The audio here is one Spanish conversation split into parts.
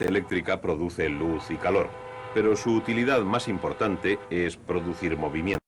Eléctrica produce luz y calor, pero su utilidad más importante es producir movimiento.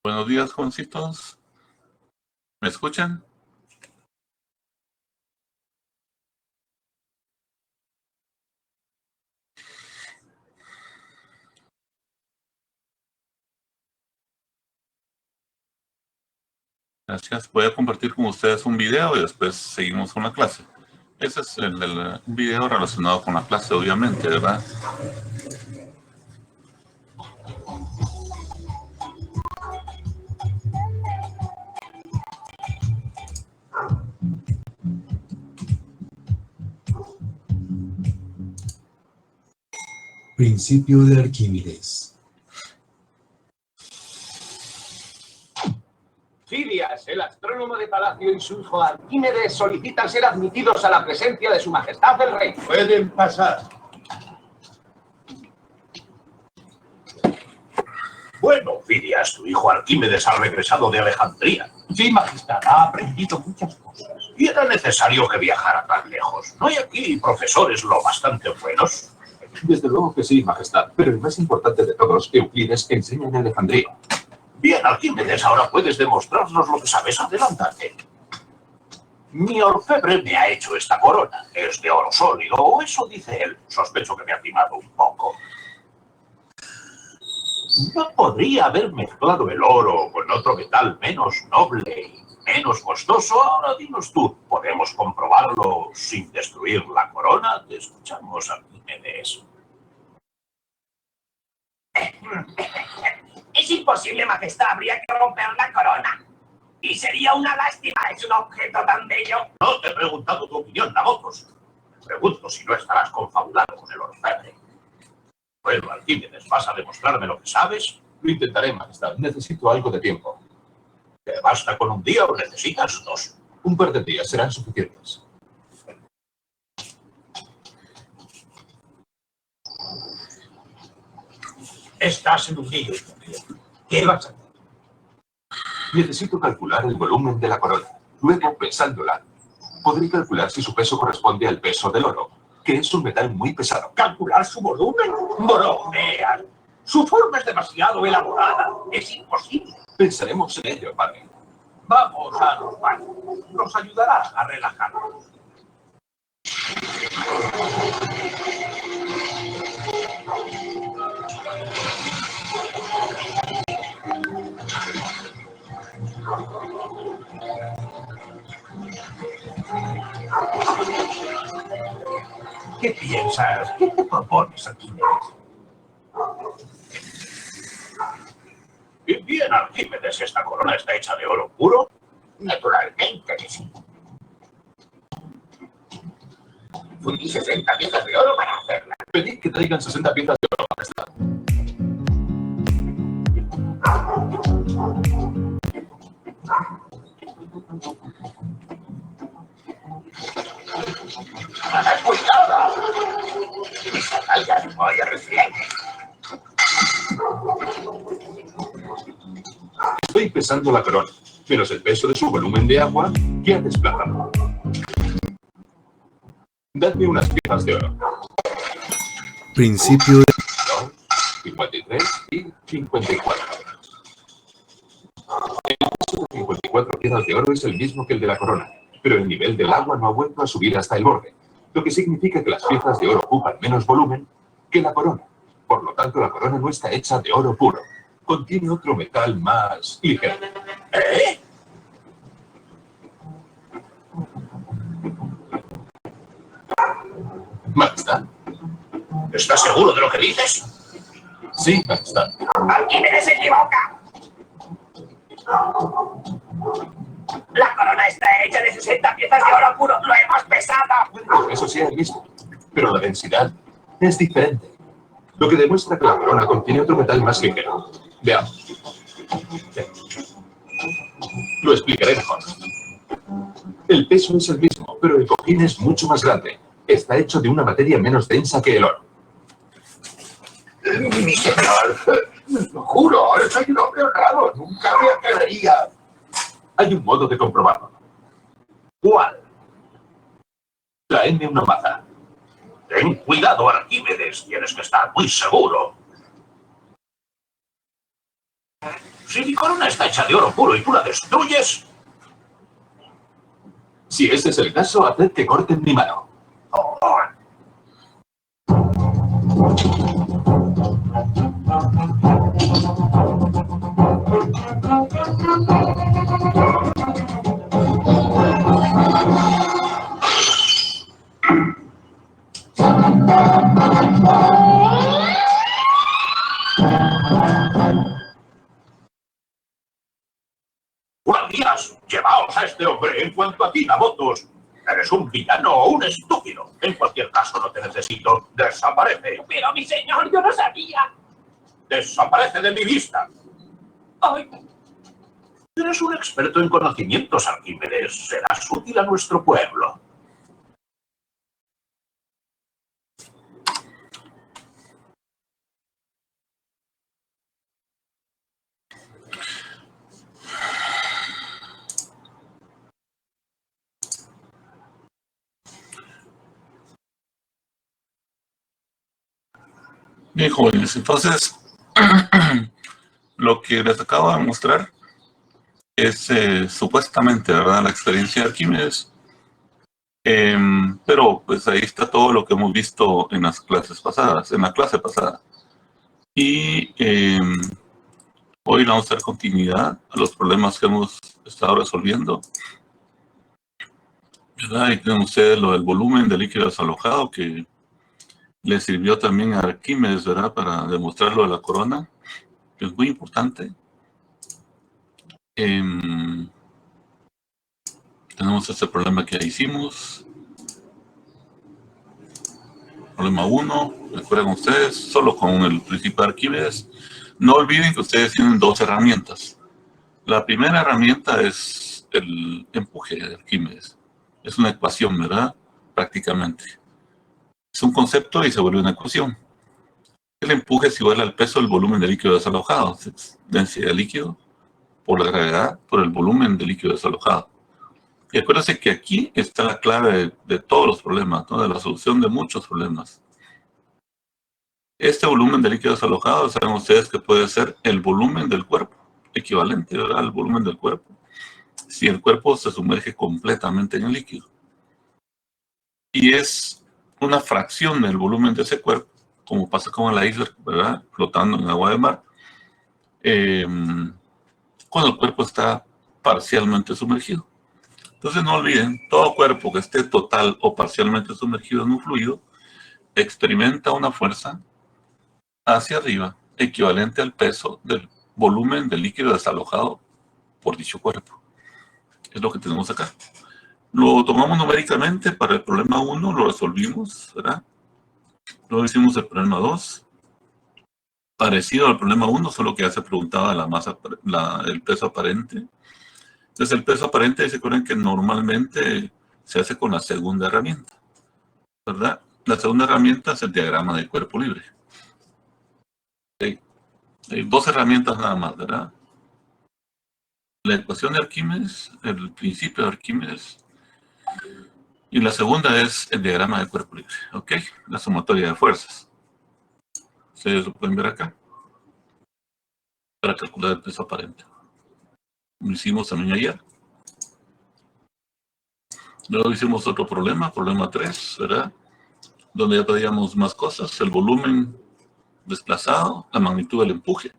Buenos días, jovencitos. ¿Me escuchan? Gracias. Voy a compartir con ustedes un video y después seguimos con la clase. Ese es un video relacionado con la clase, obviamente, ¿verdad? Principio de Arquímedes. Fidias, el astrónomo de palacio, y su hijo Arquímedes solicitan ser admitidos a la presencia de su majestad el rey. Pueden pasar. Bueno, Fidias, tu hijo Arquímedes ha regresado de Alejandría. Sí, majestad, ha aprendido muchas cosas. Y era necesario que viajara tan lejos. ¿No hay aquí profesores lo bastante buenos? Desde luego que sí, majestad, pero el más importante de todos, Euclides, enseña en Alejandría. Bien, Arquímedes, ahora puedes demostrarnos lo que sabes. Adelántate. Mi orfebre me ha hecho esta corona. Es de oro sólido, o eso dice él. Sospecho que me ha timado un poco. ¿No podría haber mezclado el oro con otro metal menos noble y menos costoso? Ahora dinos tú, ¿podemos comprobarlo sin destruir la corona? Te escuchamos, Arquímedes. Es imposible, majestad. Habría que romper la corona. Y sería una lástima. Es un objeto tan bello. No te he preguntado tu opinión, Nabocos. Pregunto si no estarás confabulado con el orfebre. Bueno, Arquímedes, ¿vas a demostrarme lo que sabes? Lo intentaré, majestad. Necesito algo de tiempo. ¿Te basta con un día o necesitas dos? Un par de días serán suficientes. Estás en un lío. ¿Qué vas a hacer? Necesito calcular el volumen de la corona. Luego, pesándola, podré calcular si su peso corresponde al peso del oro, que es un metal muy pesado. ¿Calcular su volumen? Bromeas. Su forma es demasiado elaborada. Es imposible. Pensaremos en ello, padre. Vamos a los baños. Nos ayudará a relajarnos. ¿Qué piensas? ¿Qué te propones, Arquímedes? Bien, Arquímedes, ¿esta corona está hecha de oro puro? Naturalmente que sí. Fundí 60 piezas de oro para hacerla. Pedid que traigan 60 piezas de oro, majestad. ¡Cuidado! ¡Salgan, voy a recibir! Estoy pesando la corona, menos el peso de su volumen de agua que ha desplazado. Dadme unas piezas de oro. Principio de 2, 53 y 54. El peso de 54 piezas de oro es el mismo que el de la corona, pero el nivel del agua no ha vuelto a subir hasta el borde, lo que significa que las piezas de oro ocupan menos volumen que la corona. Por lo tanto, la corona no está hecha de oro puro. Contiene otro metal más ligero. ¿Eh? Majestad. ¿Estás seguro de lo que dices? Sí, majestad. Arquímedes se equivoca. La corona está hecha de 60 piezas de oro puro. Lo hemos pesado. Eso sí es el mismo, pero la densidad es diferente, lo que demuestra que la corona contiene otro metal más ligero. Veamos. Lo explicaré mejor. El peso es el mismo, pero el cojín es mucho más grande. Está hecho de una materia menos densa que el oro. Mi señor, lo juro, soy un hombre honrado. Nunca me atrevería. Hay un modo de comprobarlo. ¿Cuál? Tráeme una maza. Ten cuidado, Arquímedes. Tienes que estar muy seguro. Si mi corona está hecha de oro puro y tú la destruyes... Si ese es el caso, haced que corten mi mano. ¡Guardias! ¡Llevaos a este hombre! En cuanto a ti, Nabontus, eres un villano o un estúpido. En cualquier caso, no te necesito. ¡Desaparece! Pero mi señor, yo no sabía. ¡Desaparece de mi vista! Ay, Eres un experto en conocimientos, Arquímedes. Serás útil a nuestro pueblo. Bien, jóvenes, entonces lo que les acabo de mostrar es supuestamente, ¿verdad?, la experiencia de Arquímedes. Pero pues ahí está todo lo que hemos visto en las clases pasadas, en la clase pasada. Y hoy vamos a dar continuidad a los problemas que hemos estado resolviendo. ¿Verdad? Ahí tienen ustedes lo del volumen de líquido desalojado que le sirvió también a Arquímedes, ¿verdad?, para demostrar lo de la corona, que es muy importante. Tenemos este problema que ya hicimos. Problema 1, recuerden ustedes, solo con el principio de Arquímedes. No olviden que ustedes tienen dos herramientas. La primera herramienta es el empuje de Arquímedes. Es una ecuación, ¿verdad? Prácticamente. Es un concepto y se vuelve una ecuación. El empuje es igual al peso del volumen de líquido desalojado. Es densidad de líquido por la gravedad por el volumen de líquido desalojado. Y acuérdense que aquí está la clave de todos los problemas, ¿no?, de la solución de muchos problemas. Este volumen de líquido desalojado, saben ustedes que puede ser el volumen del cuerpo, equivalente, ¿verdad?, al volumen del cuerpo, si el cuerpo se sumerge completamente en el líquido. Y es una fracción del volumen de ese cuerpo, como pasa con el iceberg, ¿verdad?, flotando en agua de mar, cuando el cuerpo está parcialmente sumergido. Entonces no olviden, todo cuerpo que esté total o parcialmente sumergido en un fluido experimenta una fuerza hacia arriba equivalente al peso del volumen del líquido desalojado por dicho cuerpo. Es lo que tenemos acá. Lo tomamos numéricamente para el problema 1, lo resolvimos, ¿verdad? Luego hicimos el problema 2, parecido al problema 1, solo que ya se preguntaba la masa, el peso aparente. Entonces el peso aparente, se acuerdan que normalmente se hace con la segunda herramienta, ¿verdad? La segunda herramienta es el diagrama de cuerpo libre. Hay dos herramientas nada más, ¿verdad? La ecuación de Arquímedes, el principio de Arquímedes, y la segunda es el diagrama de cuerpo libre, ¿ok? La sumatoria de fuerzas. Ustedes lo pueden ver acá, para calcular el peso aparente. Lo hicimos también ayer. Luego hicimos otro problema, problema 3, ¿verdad?, donde ya pedíamos más cosas, el volumen desplazado, la magnitud del empuje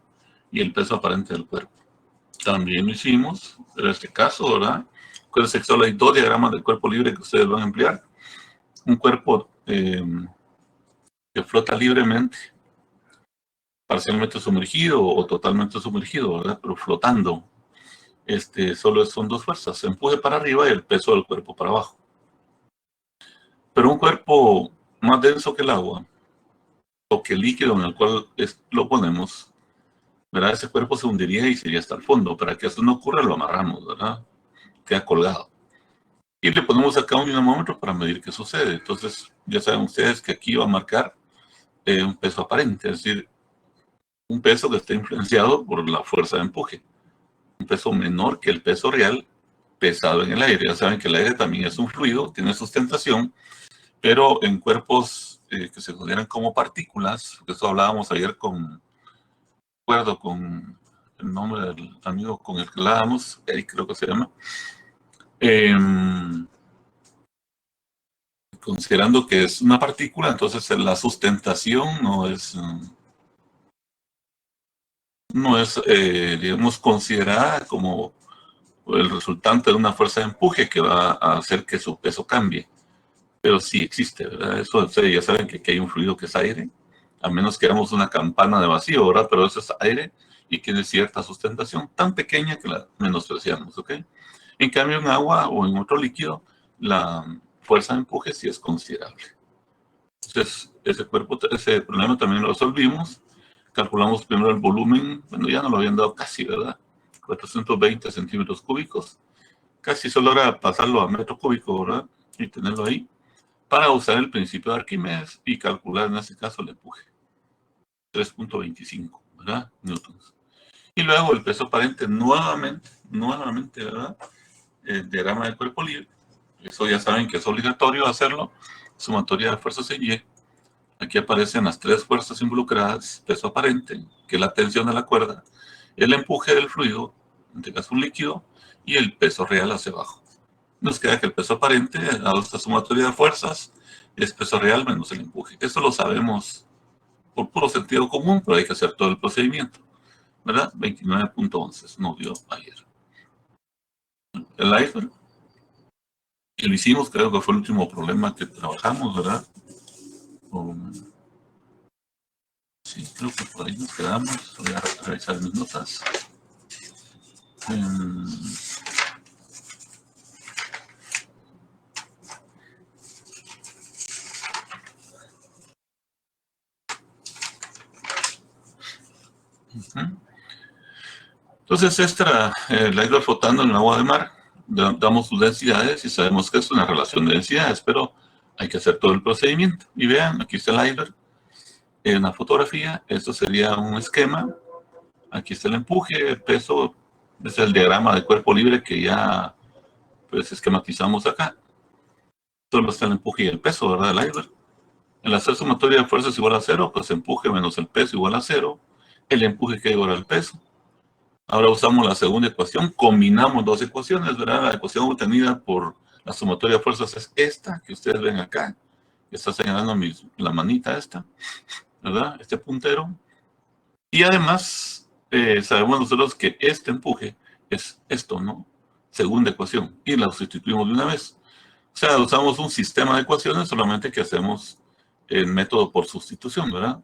y el peso aparente del cuerpo. También lo hicimos, en este caso, ¿verdad? Acuérdense que solo hay dos diagramas del cuerpo libre que ustedes van a emplear. Un cuerpo que flota libremente, parcialmente sumergido o totalmente sumergido, ¿verdad?, pero flotando. Solo son dos fuerzas, empuje para arriba y el peso del cuerpo para abajo. Pero un cuerpo más denso que el agua, o que el líquido en el cual lo ponemos, ¿verdad?, ese cuerpo se hundiría y se iría hasta el fondo. Para que esto no ocurra, lo amarramos, ¿verdad?, queda colgado. Y le ponemos acá un dinamómetro para medir qué sucede. Entonces, ya saben ustedes que aquí va a marcar un peso aparente, es decir, un peso que está influenciado por la fuerza de empuje. Un peso menor que el peso real pesado en el aire. Ya saben que el aire también es un fluido, tiene sustentación, pero en cuerpos que se consideran como partículas, que eso hablábamos ayer con el nombre del amigo con el que hablábamos, Eric creo que se llama, considerando que es una partícula, entonces la sustentación no es digamos, considerada como el resultante de una fuerza de empuje que va a hacer que su peso cambie. Pero sí existe, ¿verdad? Eso ya saben que hay un fluido que es aire, a menos que hagamos una campana de vacío, ¿verdad? Pero eso es aire y tiene cierta sustentación tan pequeña que la menospreciamos, ¿ok? En cambio, en agua o en otro líquido, la fuerza de empuje sí es considerable. Entonces, ese problema también lo resolvimos. Calculamos primero el volumen, bueno, ya no lo habían dado casi, ¿verdad? 420 centímetros cúbicos. Casi solo era pasarlo a metro cúbico, ¿verdad? Y tenerlo ahí, para usar el principio de Arquímedes y calcular en este caso el empuje. 3.25, ¿verdad? Newtons. Y luego el peso aparente nuevamente, ¿verdad? El diagrama del cuerpo libre. Eso ya saben que es obligatorio hacerlo. Sumatoria de fuerzas en Y. Aquí aparecen las tres fuerzas involucradas: peso aparente, que es la tensión de la cuerda, el empuje del fluido, en este caso un líquido, y el peso real hacia abajo. Nos queda que el peso aparente, dado esta sumatoria de fuerzas, es peso real menos el empuje. Eso lo sabemos por puro sentido común, pero hay que hacer todo el procedimiento, ¿verdad? 29.11 nos dio ayer. El iceberg, que lo hicimos, creo que fue el último problema que trabajamos, ¿verdad? Sí, creo que por ahí nos quedamos. Voy a revisar mis notas. Entonces, este era el iceberg flotando en el agua de mar. Damos sus densidades y sabemos que es una relación de densidades, pero hay que hacer todo el procedimiento. Y vean, aquí está el iceberg en una fotografía. Esto sería un esquema. Aquí está el empuje, el peso. Este es el diagrama de cuerpo libre que ya pues esquematizamos acá. Solo está el empuje y el peso, ¿verdad? El iceberg. El hacer sumatoria de fuerzas igual a 0, pues empuje menos el peso igual a 0. El empuje que igual al peso. Ahora usamos la segunda ecuación, combinamos dos ecuaciones, ¿verdad? La ecuación obtenida por la sumatoria de fuerzas es esta, que ustedes ven acá, que está señalando la manita esta, ¿verdad? Este puntero. Y además, sabemos nosotros que este empuje es esto, ¿no? Segunda ecuación, y la sustituimos de una vez. O sea, usamos un sistema de ecuaciones, solamente que hacemos el método por sustitución, ¿verdad?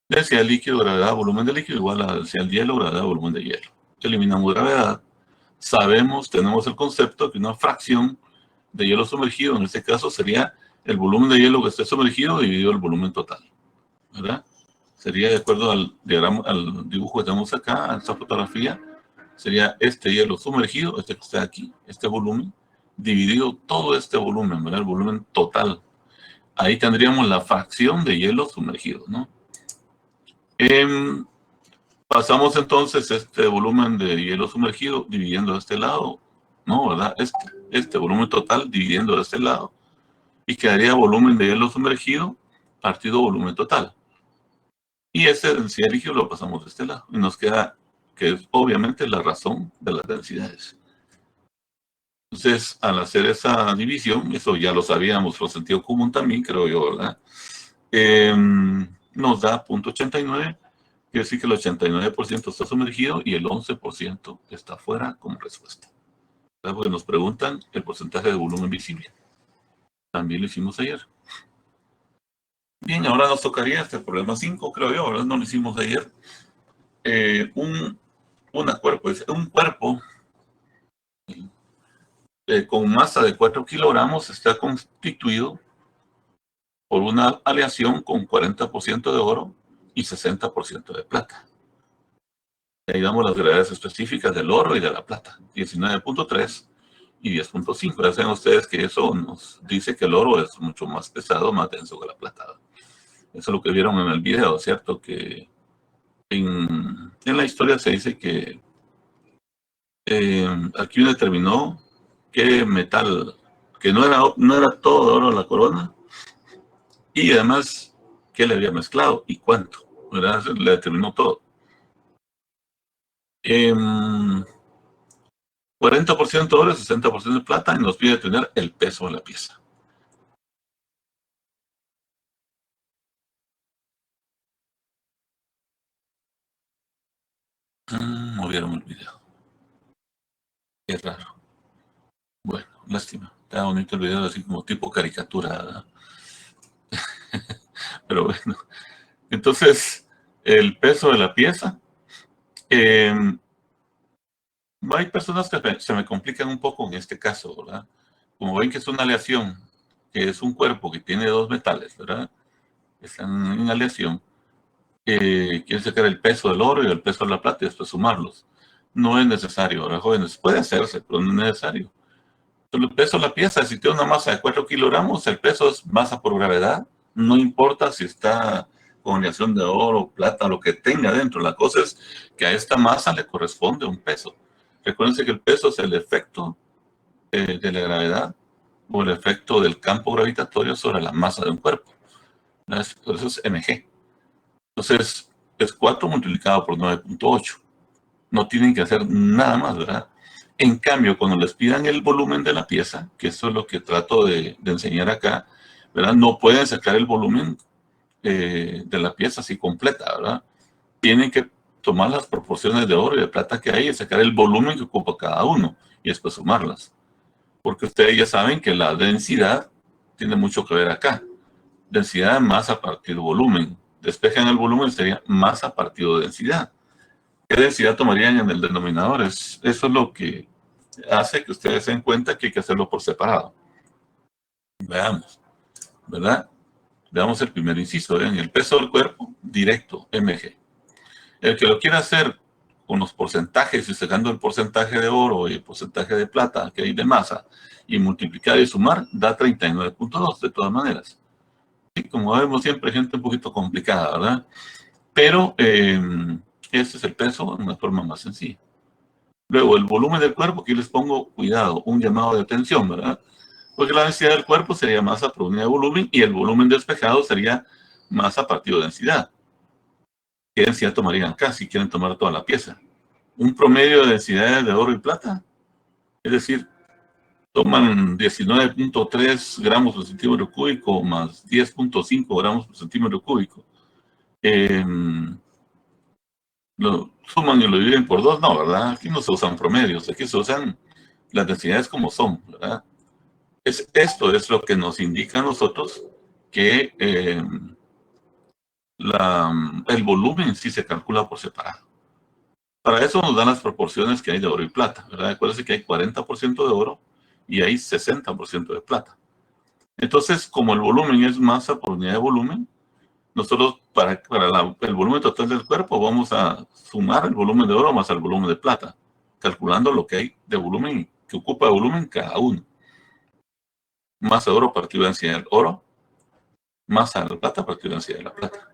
Densidad líquido, gravedad, volumen de líquido igual a densidad del hielo, gravedad, volumen de hielo. Eliminamos gravedad. Sabemos, tenemos el concepto que una fracción de hielo sumergido, en este caso sería el volumen de hielo que esté sumergido dividido el volumen total, ¿verdad? Sería de acuerdo al diagrama, al dibujo que tenemos acá, a esta fotografía, sería este hielo sumergido, este que está aquí, este volumen, dividido todo este volumen, ¿verdad? El volumen total. Ahí tendríamos la fracción de hielo sumergido, ¿no? Pasamos entonces este volumen de hielo sumergido dividiendo de este lado, ¿no? ¿Verdad? Este volumen total dividiendo de este lado. Y quedaría volumen de hielo sumergido partido volumen total. Y ese densidad líquido lo pasamos de este lado. Y nos queda, que es obviamente la razón de las densidades. Entonces, al hacer esa división, eso ya lo sabíamos por sentido común también, creo yo, ¿verdad? Nos da 0.89. Quiere decir que el 89% está sumergido y el 11% está afuera como respuesta. ¿Verdad? Porque nos preguntan el porcentaje de volumen visible. También lo hicimos ayer. Bien, ahora nos tocaría este problema 5, creo yo, ¿verdad? No lo hicimos ayer. Un cuerpo con masa de 4 kilogramos está constituido por una aleación con 40% de oro y 60% de plata. Ahí damos las gravedades específicas del oro y de la plata, 19.3 y 10.5. Ya saben ustedes que eso nos dice que el oro es mucho más pesado, más denso que la plata. Eso es lo que vieron en el video, ¿cierto? Que en la historia se dice que aquí determinó qué metal, que no era todo oro la corona, y además qué le había mezclado y cuánto, ¿verdad? Le determinó todo. 40% de oro, 60% de plata, y nos pide tener el peso de la pieza. Movieron el video. Qué raro. Bueno, lástima. Está bonito el video, así como tipo caricatura, ¿verdad? Pero bueno. Entonces, el peso de la pieza. Hay personas que se me complican un poco en este caso, ¿verdad? Como ven que es una aleación, que es un cuerpo que tiene dos metales, ¿verdad? Están en aleación. Quieren sacar el peso del oro y el peso de la plata y después sumarlos. No es necesario, ¿verdad, jóvenes? Puede hacerse, pero no es necesario. El peso de la pieza, si tiene una masa de 4 kilogramos, el peso es masa por gravedad. No importa si está con aleación de oro, plata, lo que tenga dentro. La cosa es que a esta masa le corresponde un peso. Recuérdense que el peso es el efecto de la gravedad o el efecto del campo gravitatorio sobre la masa de un cuerpo. Por eso es mg. Entonces, es 4 multiplicado por 9.8. No tienen que hacer nada más, ¿verdad? En cambio, cuando les pidan el volumen de la pieza, que eso es lo que trato de enseñar acá, ¿verdad? No pueden sacar el volumen de la pieza así completa, ¿verdad? Tienen que tomar las proporciones de oro y de plata que hay y sacar el volumen que ocupa cada uno y después sumarlas. Porque ustedes ya saben que la densidad tiene mucho que ver acá. Densidad masa partido volumen. Despejan el volumen, sería masa partido densidad. ¿Qué densidad tomarían en el denominador? Eso es lo que hace que ustedes se den cuenta que hay que hacerlo por separado. Veamos, ¿verdad? Veamos el primer inciso. ¿Ven? El peso del cuerpo, directo, mg. El que lo quiera hacer con los porcentajes y sacando el porcentaje de oro y el porcentaje de plata que hay de masa y multiplicar y sumar, da 39.2 de todas maneras. Y como vemos siempre, gente un poquito complicada, ¿verdad? Pero este es el peso en una forma más sencilla. Luego, el volumen del cuerpo, aquí les pongo, cuidado, un llamado de atención, ¿verdad? Porque la densidad del cuerpo sería masa por unidad de volumen y el volumen despejado sería masa partido densidad. ¿Qué densidad tomarían acá si quieren tomar toda la pieza? Un promedio de densidades de oro y plata. Es decir, toman 19.3 gramos por centímetro cúbico más 10.5 gramos por centímetro cúbico. Lo suman y lo dividen por 2, no, ¿verdad? Aquí no se usan promedios, aquí se usan las densidades como son, ¿verdad? Esto es lo que nos indica a nosotros que el volumen sí se calcula por separado. Para eso nos dan las proporciones que hay de oro y plata, ¿verdad? Acuérdense que hay 40% de oro y hay 60% de plata. Entonces, como el volumen es masa por unidad de volumen, nosotros para el volumen total del cuerpo vamos a sumar el volumen de oro más el volumen de plata, calculando lo que hay de volumen, que ocupa de volumen cada uno. Masa de oro partido de densidad del oro, masa de la plata partido de densidad de la plata.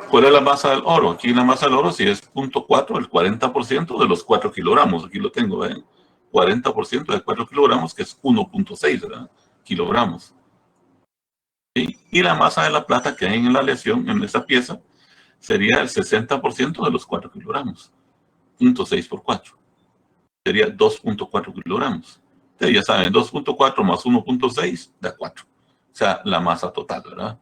¿Cuál es la masa del oro? Aquí la masa del oro sí es 0.4, el 40% de los 4 kilogramos. Aquí lo tengo, ¿ven? 40% de 4 kilogramos, que es 1.6, ¿verdad? Kilogramos. ¿Sí? Y la masa de la plata que hay en la aleación, en esta pieza, sería el 60% de los 4 kilogramos. 0.6 por 4. Sería 2.4 kilogramos. Ustedes ya saben, 2.4 más 1.6 da 4. O sea, la masa total, ¿verdad?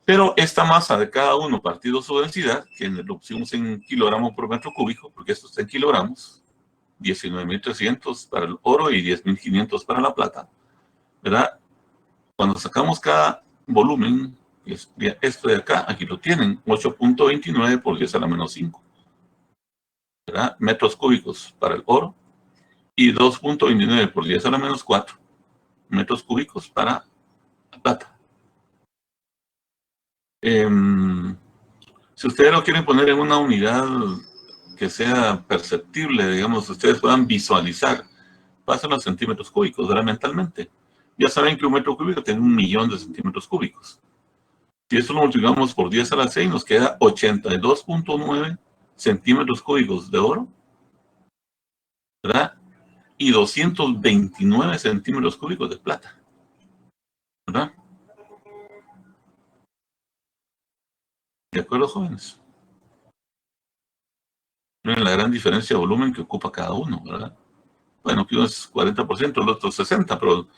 Pero esta masa de cada uno partido su densidad, que lo pusimos en kilogramos por metro cúbico, porque esto está en kilogramos, 19.300 para el oro y 10.500 para la plata, ¿verdad? Cuando sacamos cada volumen, esto de acá, aquí lo tienen, 8.29 por 10 a la menos 5, ¿verdad? Metros cúbicos para el oro y 2.29 por 10 a la menos 4 metros cúbicos para la plata. Si ustedes lo quieren poner en una unidad que sea perceptible, digamos, ustedes puedan visualizar, pasen los centímetros cúbicos, ¿verdad? Mentalmente. Ya saben que un metro cúbico tiene 1.000.000 de centímetros cúbicos. Si eso lo multiplicamos por 10 a la 6, nos queda 82.9 centímetros cúbicos de oro, ¿verdad? Y 229 centímetros cúbicos de plata, ¿verdad? ¿De acuerdo, jóvenes? Miren la gran diferencia de volumen que ocupa cada uno, ¿verdad? Bueno, que uno es 40%, el otro 60%,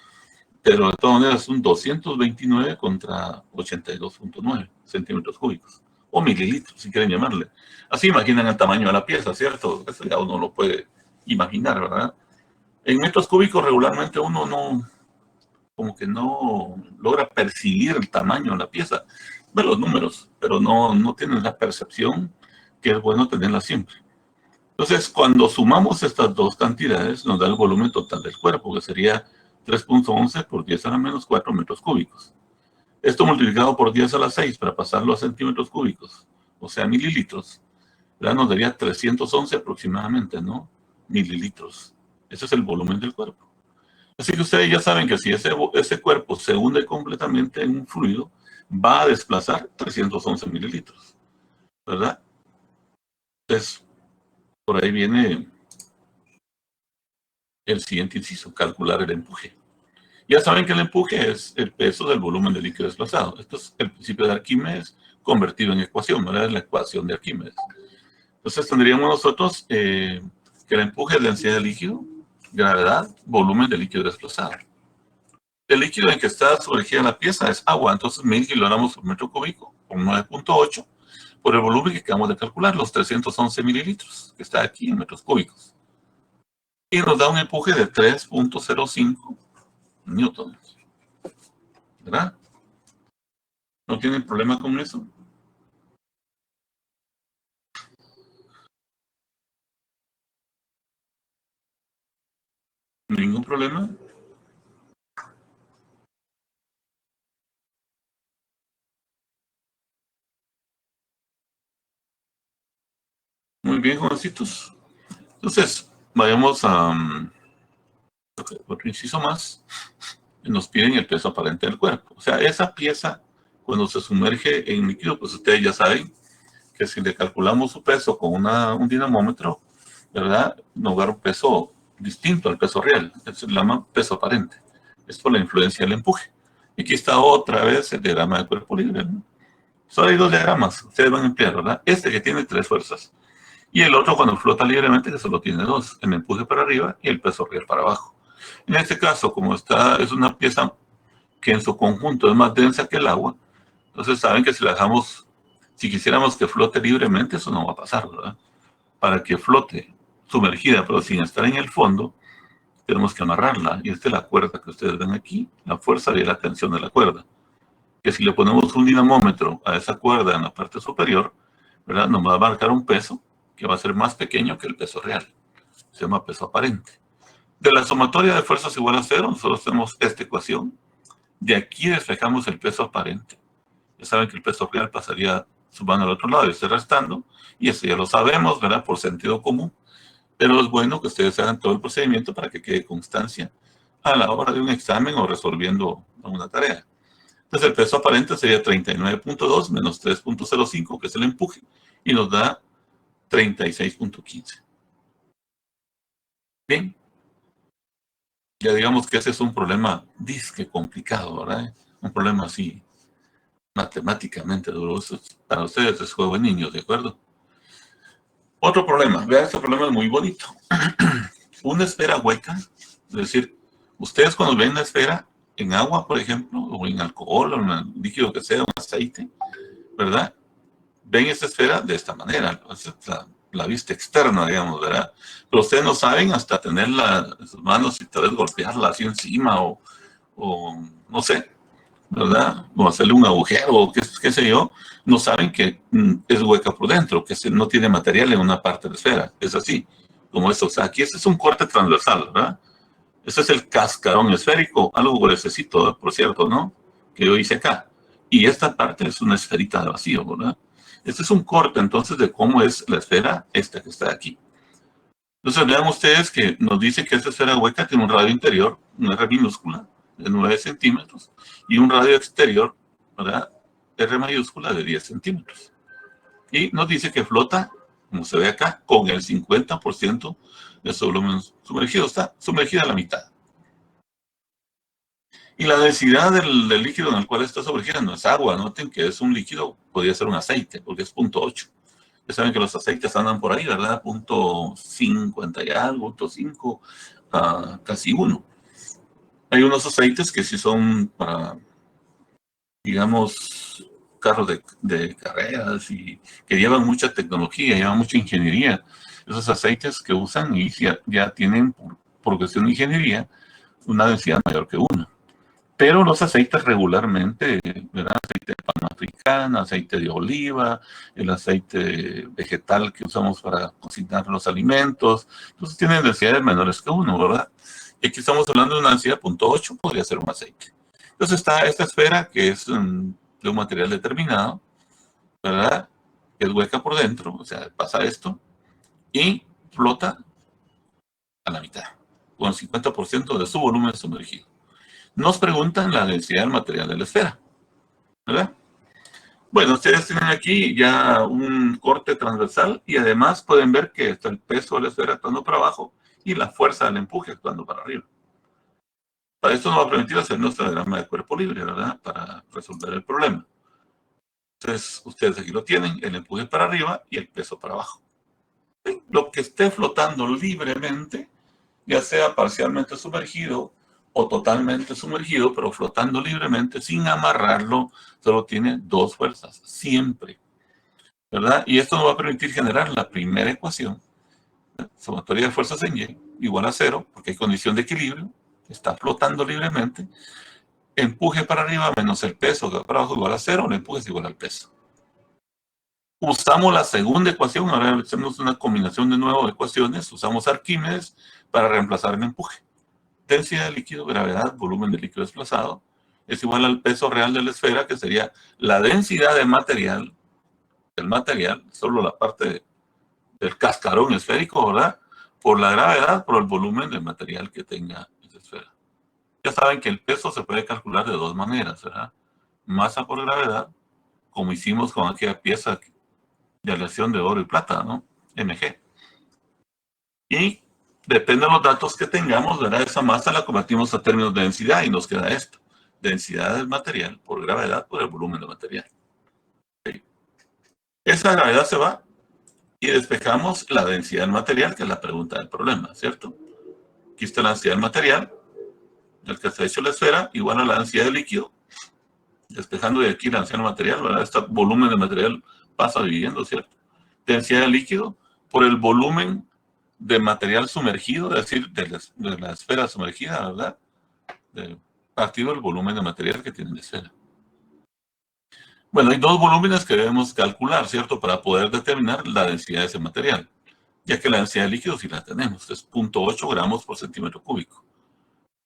pero de todas maneras un 229 contra 82.9 centímetros cúbicos, o mililitros, si quieren llamarle. Así imaginan el tamaño de la pieza, ¿cierto? Eso ya uno lo puede imaginar, ¿verdad? En metros cúbicos regularmente uno no, como que no logra percibir el tamaño de la pieza. Ve los números, pero no tienen la percepción que es bueno tenerla siempre. Entonces, cuando sumamos estas dos cantidades, nos da el volumen total del cuerpo, que sería 3.11 por 10 a la menos 4 metros cúbicos. Esto multiplicado por 10 a la 6 para pasarlo a centímetros cúbicos, o sea, mililitros, ya nos daría 311 aproximadamente, ¿no? Mililitros. Ese es el volumen del cuerpo. Así que ustedes ya saben que si ese cuerpo se hunde completamente en un fluido, va a desplazar 311 mililitros, ¿verdad? Entonces, por ahí viene el siguiente inciso, calcular el empuje. Ya saben que el empuje es el peso del volumen del líquido desplazado. Esto es el principio de Arquímedes convertido en ecuación, ¿verdad? Es la ecuación de Arquímedes. Entonces tendríamos nosotros que el empuje es densidad de líquido, gravedad, volumen del líquido desplazado. El líquido en que está sumergida la pieza es agua, entonces 1000 kilogramos por metro cúbico, con 9.8, por el volumen que acabamos de calcular, los 311 mililitros, que está aquí en metros cúbicos. Y nos da un empuje de 3.05 newtons. ¿Verdad? ¿No tienen problema con eso? ¿Ningún problema? Muy bien, jovencitos. Entonces, vayamos a otro inciso más. Nos piden el peso aparente del cuerpo. O sea, esa pieza, cuando se sumerge en líquido, pues ustedes ya saben que si le calculamos su peso con un dinamómetro, ¿verdad? Nos va a dar un peso distinto al peso real. Eso se llama peso aparente. Es por la influencia del empuje. Y aquí está otra vez el diagrama del cuerpo libre, ¿no? Solo hay dos diagramas. Ustedes van a emplear, ¿verdad? Este que tiene 3 fuerzas. Y el otro cuando flota libremente, que solo tiene 2. El empuje para arriba y el peso real para abajo. En este caso, como es una pieza que en su conjunto es más densa que el agua, entonces saben que si la dejamos, si quisiéramos que flote libremente, eso no va a pasar, ¿verdad? Para que flote sumergida, pero sin estar en el fondo, tenemos que amarrarla. Y esta es la cuerda que ustedes ven aquí, la fuerza y la tensión de la cuerda. Que si le ponemos un dinamómetro a esa cuerda en la parte superior, ¿verdad? Nos va a marcar un peso que va a ser más pequeño que el peso real. Se llama peso aparente. De la sumatoria de fuerzas igual a 0, nosotros tenemos esta ecuación. De aquí despejamos el peso aparente. Ya saben que el peso real pasaría sumando al otro lado y esté restando. Y eso ya lo sabemos, ¿verdad? Por sentido común. Pero es bueno que ustedes hagan todo el procedimiento para que quede constancia a la hora de un examen o resolviendo una tarea. Entonces el peso aparente sería 39.2 menos 3.05, que es el empuje, y nos da 36.15. Bien. Ya digamos que ese es un problema disque complicado, ¿verdad? Un problema así matemáticamente duro. Para ustedes es juego de niños, ¿de acuerdo? Otro problema. Vean, este problema es muy bonito. Una esfera hueca, es decir, ustedes cuando ven una esfera en agua, por ejemplo, o en alcohol, o en un líquido que sea, un aceite, ¿verdad? Ven esta esfera de esta manera. Es la vista externa, digamos, ¿verdad? Pero ustedes no saben hasta tenerla en sus manos y tal vez golpearla así encima o no sé, ¿verdad? O hacerle un agujero o qué sé yo. No saben que es hueca por dentro, que no tiene material en una parte de la esfera. Es así, como esto. O sea, aquí este es un corte transversal, ¿verdad? Este es el cascarón esférico, algo gruesecito, por cierto, ¿no? Que yo hice acá. Y esta parte es una esferita de vacío, ¿verdad? Este es un corte, entonces, de cómo es la esfera esta que está aquí. Entonces, vean ustedes que nos dice que esta esfera hueca tiene un radio interior, una R minúscula, de 9 centímetros, y un radio exterior, ¿verdad? R mayúscula de 10 centímetros. Y nos dice que flota, como se ve acá, con el 50% de su volumen sumergido. Está sumergida a la mitad. Y la densidad del líquido en el cual está sumergida no es agua. Noten que es un líquido, podría ser un aceite, porque es 0.8. Ya saben que los aceites andan por ahí, ¿verdad? 0.50 y algo, 0.5 a casi 1. Hay unos aceites que sí son para, digamos, carros de carreras y que llevan mucha tecnología, llevan mucha ingeniería. Esos aceites que usan y ya tienen, por cuestión de ingeniería, una densidad mayor que 1. Pero los aceites regularmente, ¿verdad? Aceite de palma africana, aceite de oliva, el aceite vegetal que usamos para cocinar los alimentos, entonces tienen densidades menores que 1, ¿verdad? Y aquí estamos hablando de una densidad 0.8, podría ser un aceite. Entonces está esta esfera que es de un material determinado, ¿verdad? Que es hueca por dentro, o sea, pasa esto, y flota a la mitad, con el 50% de su volumen sumergido. Nos preguntan la densidad del material de la esfera, ¿verdad? Bueno, ustedes tienen aquí ya un corte transversal y además pueden ver que está el peso de la esfera actuando para abajo y la fuerza del empuje actuando para arriba. Para esto nos va a permitir hacer nuestro diagrama de cuerpo libre, ¿verdad? Para resolver el problema. Entonces, ustedes aquí lo tienen, el empuje para arriba y el peso para abajo. ¿Sí? Lo que esté flotando libremente, ya sea parcialmente sumergido o totalmente sumergido, pero flotando libremente, sin amarrarlo, solo tiene dos fuerzas, siempre, ¿verdad? Y esto nos va a permitir generar la primera ecuación, sumatoria de fuerzas en Y, igual a 0, porque hay condición de equilibrio, está flotando libremente, empuje para arriba menos el peso que va para abajo igual a 0, el empuje es igual al peso. Usamos la segunda ecuación, ahora hacemos una combinación de nuevo de ecuaciones, usamos Arquímedes para reemplazar el empuje. Densidad de líquido, gravedad, volumen de líquido desplazado, es igual al peso real de la esfera, que sería la densidad de material, del material, solo la parte del cascarón esférico, ¿verdad? Por la gravedad, por el volumen del material que tenga esa esfera. Ya saben que el peso se puede calcular de dos maneras, ¿verdad? Masa por gravedad, como hicimos con aquella pieza de aleación de oro y plata, ¿no? Mg. Y depende de los datos que tengamos, ¿verdad? Esa masa la convertimos a términos de densidad y nos queda esto. Densidad del material por gravedad por el volumen del material. ¿Okay? Esa gravedad se va y despejamos la densidad del material, que es la pregunta del problema, ¿cierto? Aquí está la densidad del material, del que se ha hecho la esfera, igual a la densidad del líquido. Despejando de aquí la densidad del material, ¿verdad? Este volumen de material pasa dividiendo, ¿cierto? Densidad del líquido por el volumen de material sumergido, es decir, de la esfera sumergida, ¿verdad? Partido del volumen de material que tiene la esfera. Bueno, hay dos volúmenes que debemos calcular, ¿cierto? Para poder determinar la densidad de ese material, ya que la densidad de líquido sí la tenemos, es 0.8 gramos por centímetro cúbico.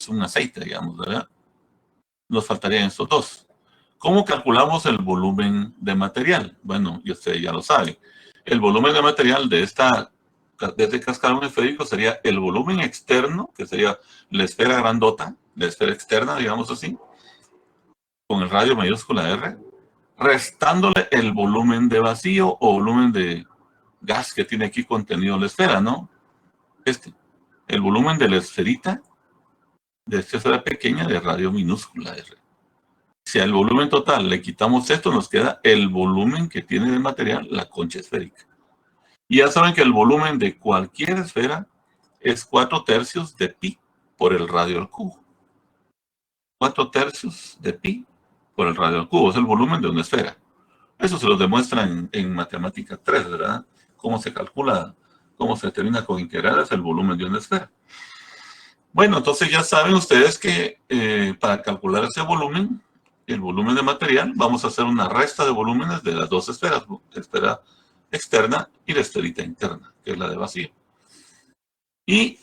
Es un aceite, digamos, ¿verdad? Nos faltarían estos dos. ¿Cómo calculamos el volumen de material? Bueno, y usted ya lo sabe. El volumen de material de este cascarón esférico sería el volumen externo, que sería la esfera grandota, la esfera externa, digamos así, con el radio mayúscula R, restándole el volumen de vacío o volumen de gas que tiene aquí contenido la esfera, ¿no? El volumen de la esferita, de esta esfera pequeña de radio minúscula R. Si al volumen total le quitamos esto, nos queda el volumen que tiene de material la concha esférica. Y ya saben que el volumen de cualquier esfera es 4/3 de pi por el radio al cubo. 4/3 de pi por el radio al cubo es el volumen de una esfera. Eso se lo demuestra en matemática 3, ¿verdad? Cómo se calcula, cómo se determina con integrales el volumen de una esfera. Bueno, entonces ya saben ustedes que para calcular ese volumen, el volumen de material, vamos a hacer una resta de volúmenes de las dos esferas, la esfera externa y la esferita interna, que es la de vacío. Y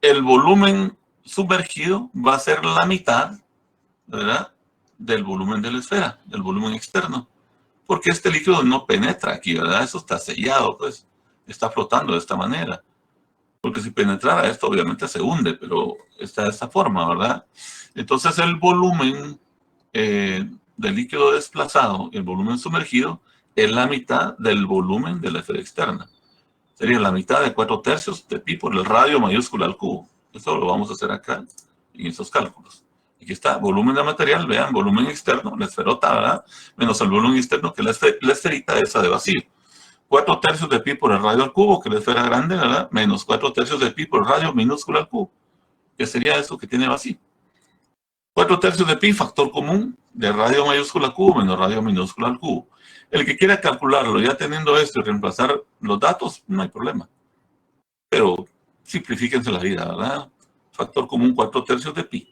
el volumen sumergido va a ser la mitad, ¿verdad?, del volumen de la esfera, del volumen externo. Porque este líquido no penetra aquí, ¿verdad? Eso está sellado, pues, está flotando de esta manera. Porque si penetrara esto, obviamente se hunde, pero está de esta forma, ¿verdad? Entonces el volumen del líquido desplazado, el volumen sumergido, es la mitad del volumen de la esfera externa. Sería la mitad de 4/3 de pi por el radio mayúscula al cubo. Esto lo vamos a hacer acá, en esos cálculos. Aquí está, volumen de material, vean, volumen externo, la esferota, ¿verdad? Menos el volumen externo, que es la esferita esa de vacío. 4/3 de pi por el radio al cubo, que es la esfera grande, ¿verdad? Menos 4/3 de pi por el radio minúsculo al cubo. ¿Qué sería eso que tiene vacío? 4/3 de pi, factor común de radio mayúscula al cubo menos radio minúscula al cubo. El que quiera calcularlo ya teniendo esto y reemplazar los datos, no hay problema. Pero simplifíquense la vida, ¿verdad? Factor común 4/3 de pi.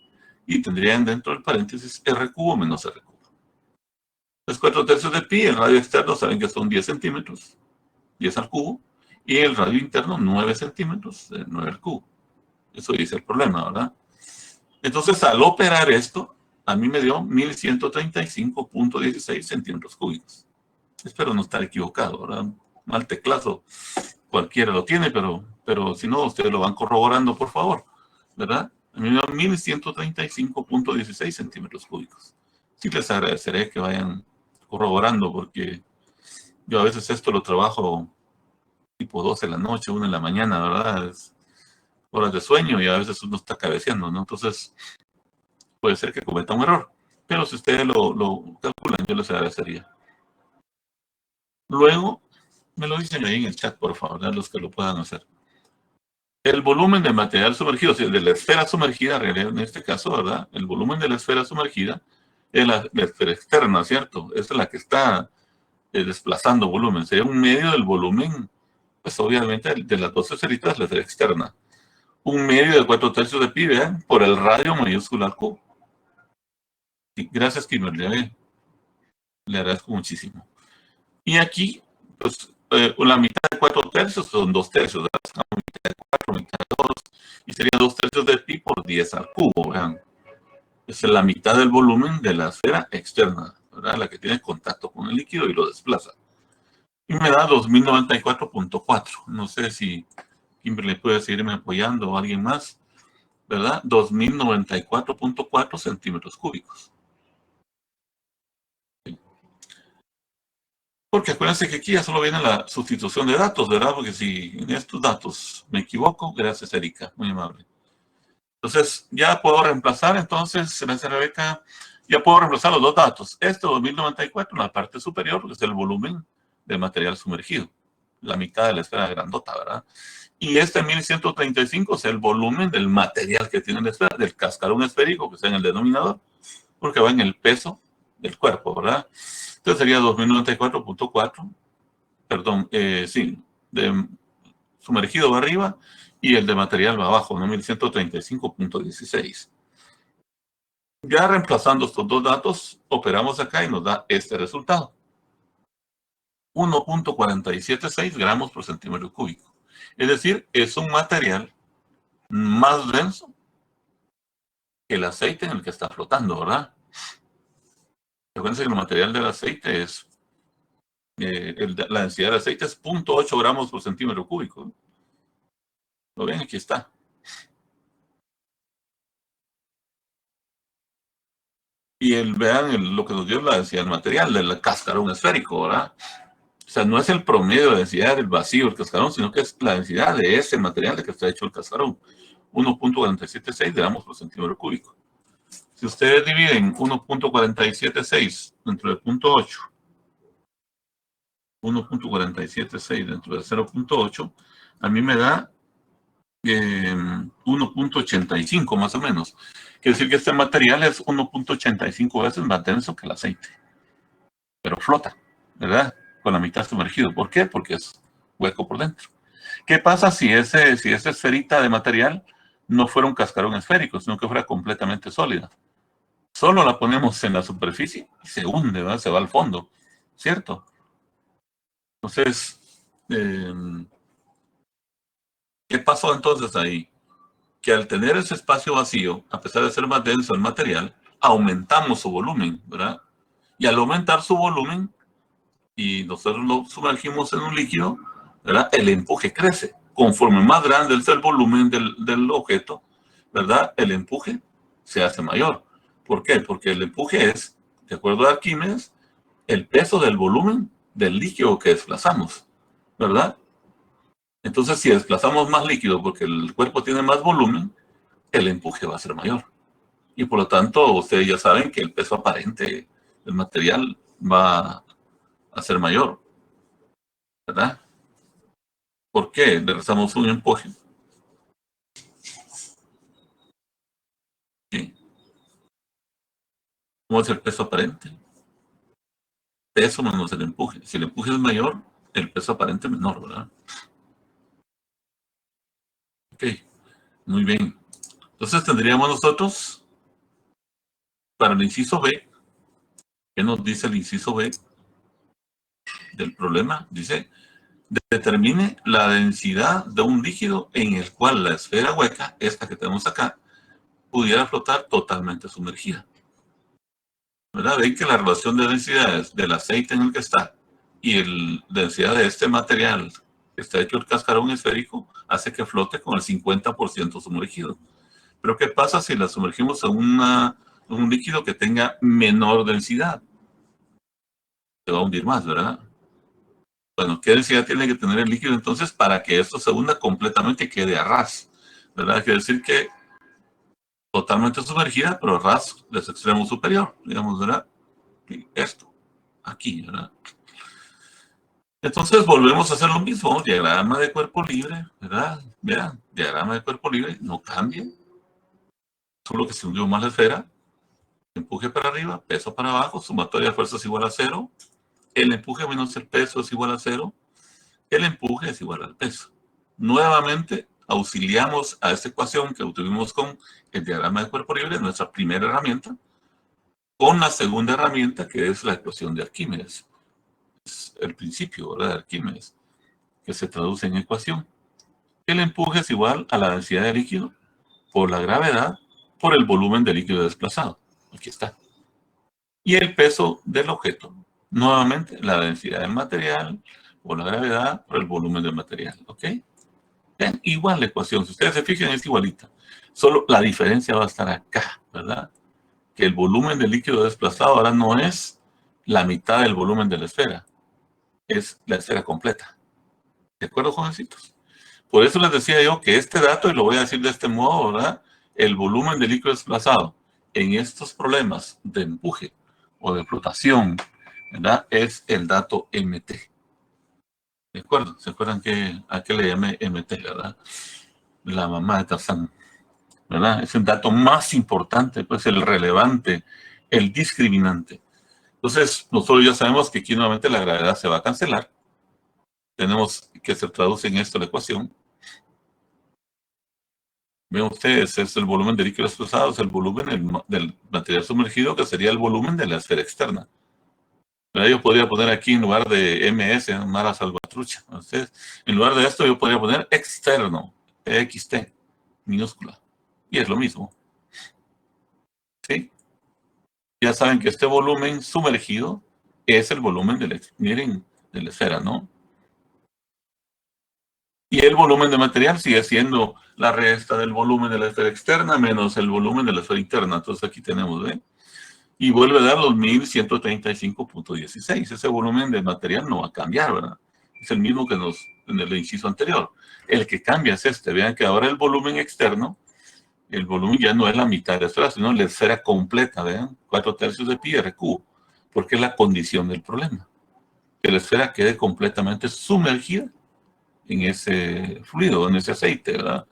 Y tendrían dentro del paréntesis r cubo menos r cubo. Es 4/3 de pi, el radio externo saben que son 10 centímetros, 10 al cubo, y el radio interno 9 centímetros, 9 al cubo. Eso dice el problema, ¿verdad? Entonces, al operar esto, a mí me dio 1135.16 centímetros cúbicos. Espero no estar equivocado, ¿verdad? Mal teclado, cualquiera lo tiene, pero si no, ustedes lo van corroborando, por favor, ¿verdad? A mí me dio 1135.16 centímetros cúbicos. Sí les agradeceré que vayan corroborando, porque yo a veces esto lo trabajo tipo 12 de la noche, 1 de la mañana, ¿verdad? Es horas de sueño y a veces uno está cabeceando, ¿no? Entonces, puede ser que cometa un error. Pero si ustedes lo calculan, yo les agradecería. Luego, me lo dicen ahí en el chat, por favor, ¿verdad? Los que lo puedan hacer. El volumen del material sumergido, o sea, de la esfera sumergida, en este caso, ¿verdad? El volumen de la esfera sumergida es la esfera externa, ¿cierto? Esa es la que está desplazando volumen. Sería un medio del volumen, pues obviamente, de las dos esferitas, la esfera externa. Un medio de 4/3 de pi, vean, por el radio mayúscula al cubo. Sí, gracias, Kimberly. Le agradezco muchísimo. Y aquí, pues, la mitad de 4/3 son 2/3, ¿verdad? Mitad de 4, mitad de 2, y sería 2/3 de pi por 10 al cubo, vean. Esa es la mitad del volumen de la esfera externa, ¿verdad? La que tiene contacto con el líquido y lo desplaza. Y me da 2094.4. No sé si Kimberly puede seguirme apoyando o alguien más, ¿verdad? 2094.4 centímetros cúbicos. Porque acuérdense que aquí ya solo viene la sustitución de datos, ¿verdad? Porque si en estos datos me equivoco, gracias, Erika, muy amable. Entonces, ya puedo reemplazar, entonces, gracias, Rebeca, ya puedo reemplazar los dos datos. Este 2094 en la parte superior, que es el volumen del material sumergido, la mitad de la esfera grandota, ¿verdad? Y este 1135 es el volumen del material que tiene la esfera, del cascarón esférico que está en el denominador, porque va en el peso del cuerpo, ¿verdad? Entonces sería 2094.4, perdón, sí, de sumergido va arriba y el de material va abajo, ¿no? 1135.16. Ya reemplazando estos dos datos, operamos acá y nos da este resultado. 1.476 gramos por centímetro cúbico. Es decir, es un material más denso que el aceite en el que está flotando, ¿verdad? Recuerden que el material del aceite es, la densidad del aceite es 0.8 gramos por centímetro cúbico. ¿Lo ven? Aquí está. Y vean lo que nos dio la densidad del material, del cascarón esférico, ¿verdad? O sea, no es el promedio de densidad del vacío del cascarón, sino que es la densidad de ese material de que está hecho el cascarón. 1.476 gramos por centímetro cúbico. Si ustedes dividen 1.476 dentro del 0.8, 1.476 dentro del 0.8, a mí me da 1.85 más o menos. Quiere decir que este material es 1.85 veces más denso que el aceite. Pero flota, ¿verdad? Con la mitad sumergido. ¿Por qué? Porque es hueco por dentro. ¿Qué pasa si esa esferita de material no fuera un cascarón esférico, sino que fuera completamente sólida? Solo la ponemos en la superficie y se hunde, ¿verdad? Se va al fondo, ¿cierto? Entonces, ¿qué pasó entonces ahí? Que al tener ese espacio vacío, a pesar de ser más denso el material, aumentamos su volumen, ¿verdad? Y al aumentar su volumen, y nosotros lo sumergimos en un líquido, ¿verdad? El empuje crece. Conforme más grande es el volumen del objeto, ¿verdad? El empuje se hace mayor. ¿Por qué? Porque el empuje es, de acuerdo a Arquímedes, el peso del volumen del líquido que desplazamos, ¿verdad? Entonces, si desplazamos más líquido porque el cuerpo tiene más volumen, el empuje va a ser mayor. Y por lo tanto, ustedes ya saben que el peso aparente del material va a ser mayor. ¿verdad? ¿Por qué le rezamos un empuje? ¿Sí? ¿Cómo es el peso aparente? Peso menos el empuje. Si el empuje es mayor, el peso aparente es menor, ¿verdad? Ok, muy bien. Entonces tendríamos nosotros, para el inciso B, ¿qué nos dice el inciso B del problema? Dice, determine la densidad de un líquido en el cual la esfera hueca, esta que tenemos acá, pudiera flotar totalmente sumergida. ¿Verdad? Ven que la relación de densidades del aceite en el que está y la densidad de este material que está hecho el cascarón esférico hace que flote con el 50% sumergido. Pero ¿qué pasa si la sumergimos en un líquido que tenga menor densidad? Se va a hundir más, ¿verdad? Bueno, ¿qué densidad tiene que tener el líquido entonces para que esto se hunda completamente y quede a ras? ¿Verdad? Quiere decir que totalmente sumergida, pero a ras de su extremo superior, digamos, ¿verdad? Y esto, aquí, ¿verdad? Entonces volvemos a hacer lo mismo, diagrama de cuerpo libre, ¿verdad? Vean, diagrama de cuerpo libre, no cambia, solo que se hundió más la esfera, empuje para arriba, peso para abajo, sumatoria de fuerzas igual a 0, el empuje menos el peso es igual a 0, el empuje es igual al peso. Nuevamente, auxiliamos a esta ecuación que obtuvimos con el diagrama de cuerpo libre, nuestra primera herramienta, con la segunda herramienta que es la ecuación de Arquímedes. Es el principio, ¿verdad? De Arquímedes, que se traduce en ecuación. El empuje es igual a la densidad de líquido por la gravedad por el volumen de líquido desplazado. Aquí está. Y el peso del objeto. Nuevamente, la densidad del material por la gravedad por el volumen del material. ¿Ok? Bien, igual la ecuación. Si ustedes se fijan, es igualita. Solo la diferencia va a estar acá, ¿verdad? Que el volumen del líquido desplazado ahora no es la mitad del volumen de la esfera. Es la esfera completa. ¿De acuerdo, jovencitos? Por eso les decía yo que este dato, y lo voy a decir de este modo, ¿verdad? El volumen de líquido desplazado en estos problemas de empuje o de flotación, ¿verdad? Es el dato MT. ¿De acuerdo? ¿Se acuerdan a qué le llamé MT, verdad? La mamá de Tarzán, ¿verdad? Es el dato más importante, pues el relevante, el discriminante. Entonces, nosotros ya sabemos que aquí nuevamente la gravedad se va a cancelar. Tenemos que se traduce en esto la ecuación. Ven ustedes, es el volumen de líquido desplazado, es el volumen del material sumergido, que sería el volumen de la esfera externa. Pero yo podría poner aquí en lugar de MS, Mara Salvatrucha. Entonces, en lugar de esto yo podría poner externo, EXT, minúscula. Y es lo mismo. ¿Sí? Ya saben que este volumen sumergido es el volumen miren, de la esfera, ¿no? Y el volumen de material sigue siendo la resta del volumen de la esfera externa menos el volumen de la esfera interna. Entonces aquí tenemos, ¿ven? Y vuelve a dar los 1135.16. Ese volumen de material no va a cambiar, ¿verdad? Es el mismo que en el inciso anterior. El que cambia es este. Vean que ahora el volumen externo, el volumen ya no es la mitad de la esfera, sino la esfera completa, ¿vean? 4/3 de pi r cubo, porque es la condición del problema. Que la esfera quede completamente sumergida en ese fluido, en ese aceite, ¿verdad?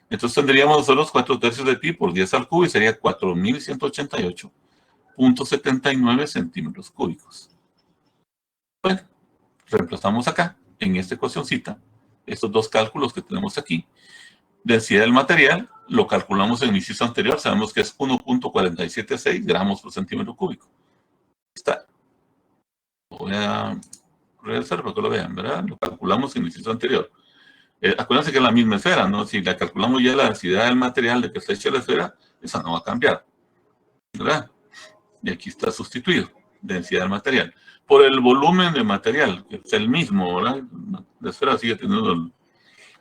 Entonces tendríamos nosotros 4/3 de pi por 10 al cubo y sería 4188.79 centímetros cúbicos. Bueno, reemplazamos acá, en esta ecuacioncita, estos dos cálculos que tenemos aquí. Densidad del material, lo calculamos en el inciso anterior, sabemos que es 1.476 gramos por centímetro cúbico. Está. Lo voy a regresar para que lo vean, ¿verdad? Lo calculamos en el inciso anterior. Acuérdense que es la misma esfera, ¿no? Si la calculamos ya la densidad del material de que está hecha la esfera, esa no va a cambiar, ¿verdad? Y aquí está sustituido, densidad del material. Por el volumen de material, que es el mismo, ¿verdad? La esfera sigue teniendo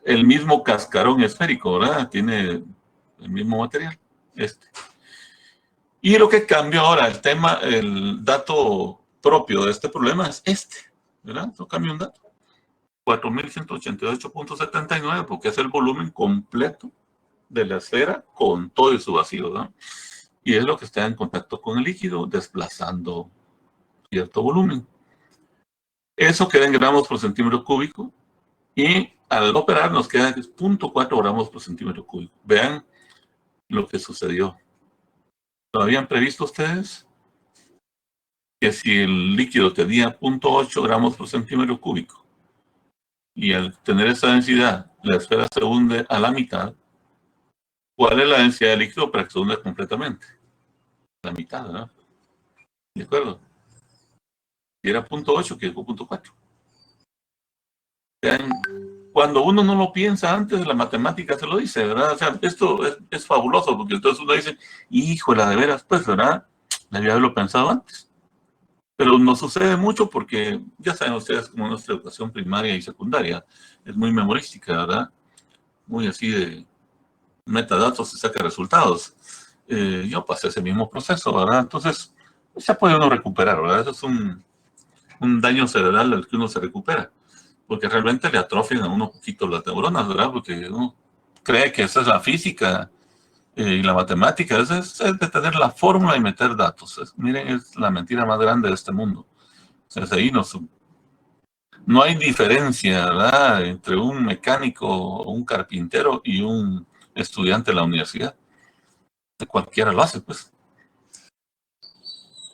el mismo cascarón esférico, ¿verdad? Tiene el mismo material, este. Y lo que cambia ahora, el dato propio de este problema es este, ¿verdad? No cambia un dato. 4188.79 porque es el volumen completo de la esfera con todo su vacío, ¿no? Y es lo que está en contacto con el líquido desplazando cierto volumen. Eso queda en gramos por centímetro cúbico y al operar nos queda 0.4 gramos por centímetro cúbico. Vean lo que sucedió. ¿Lo habían previsto ustedes? Que si el líquido tenía 0.8 gramos por centímetro cúbico y al tener esa densidad la esfera se hunde a la mitad, ¿cuál es la densidad del líquido para que se hunda completamente? La mitad, ¿verdad? ¿De acuerdo? Si era 0.8, quedó 0.4. Vean, cuando uno no lo piensa antes, la matemática se lo dice, ¿verdad? O sea, esto es fabuloso, porque entonces uno dice, híjole, de veras, pues, ¿verdad? Debía haberlo pensado antes. Pero no sucede mucho porque ya saben ustedes como nuestra educación primaria y secundaria es muy memorística, ¿verdad? Muy así de metadatos y saca resultados. Yo pasé ese mismo proceso, ¿verdad? Entonces, se puede uno recuperar, ¿verdad? Eso es un daño cerebral del que uno se recupera, porque realmente le atrofian a uno poquito las neuronas, ¿verdad? Porque uno cree que esa es la física y la matemática, es de tener la fórmula y meter datos. Miren, es la mentira más grande de este mundo. O sea, ahí no hay diferencia, ¿verdad?, entre un mecánico o un carpintero y un estudiante de la universidad. Cualquiera lo hace, pues.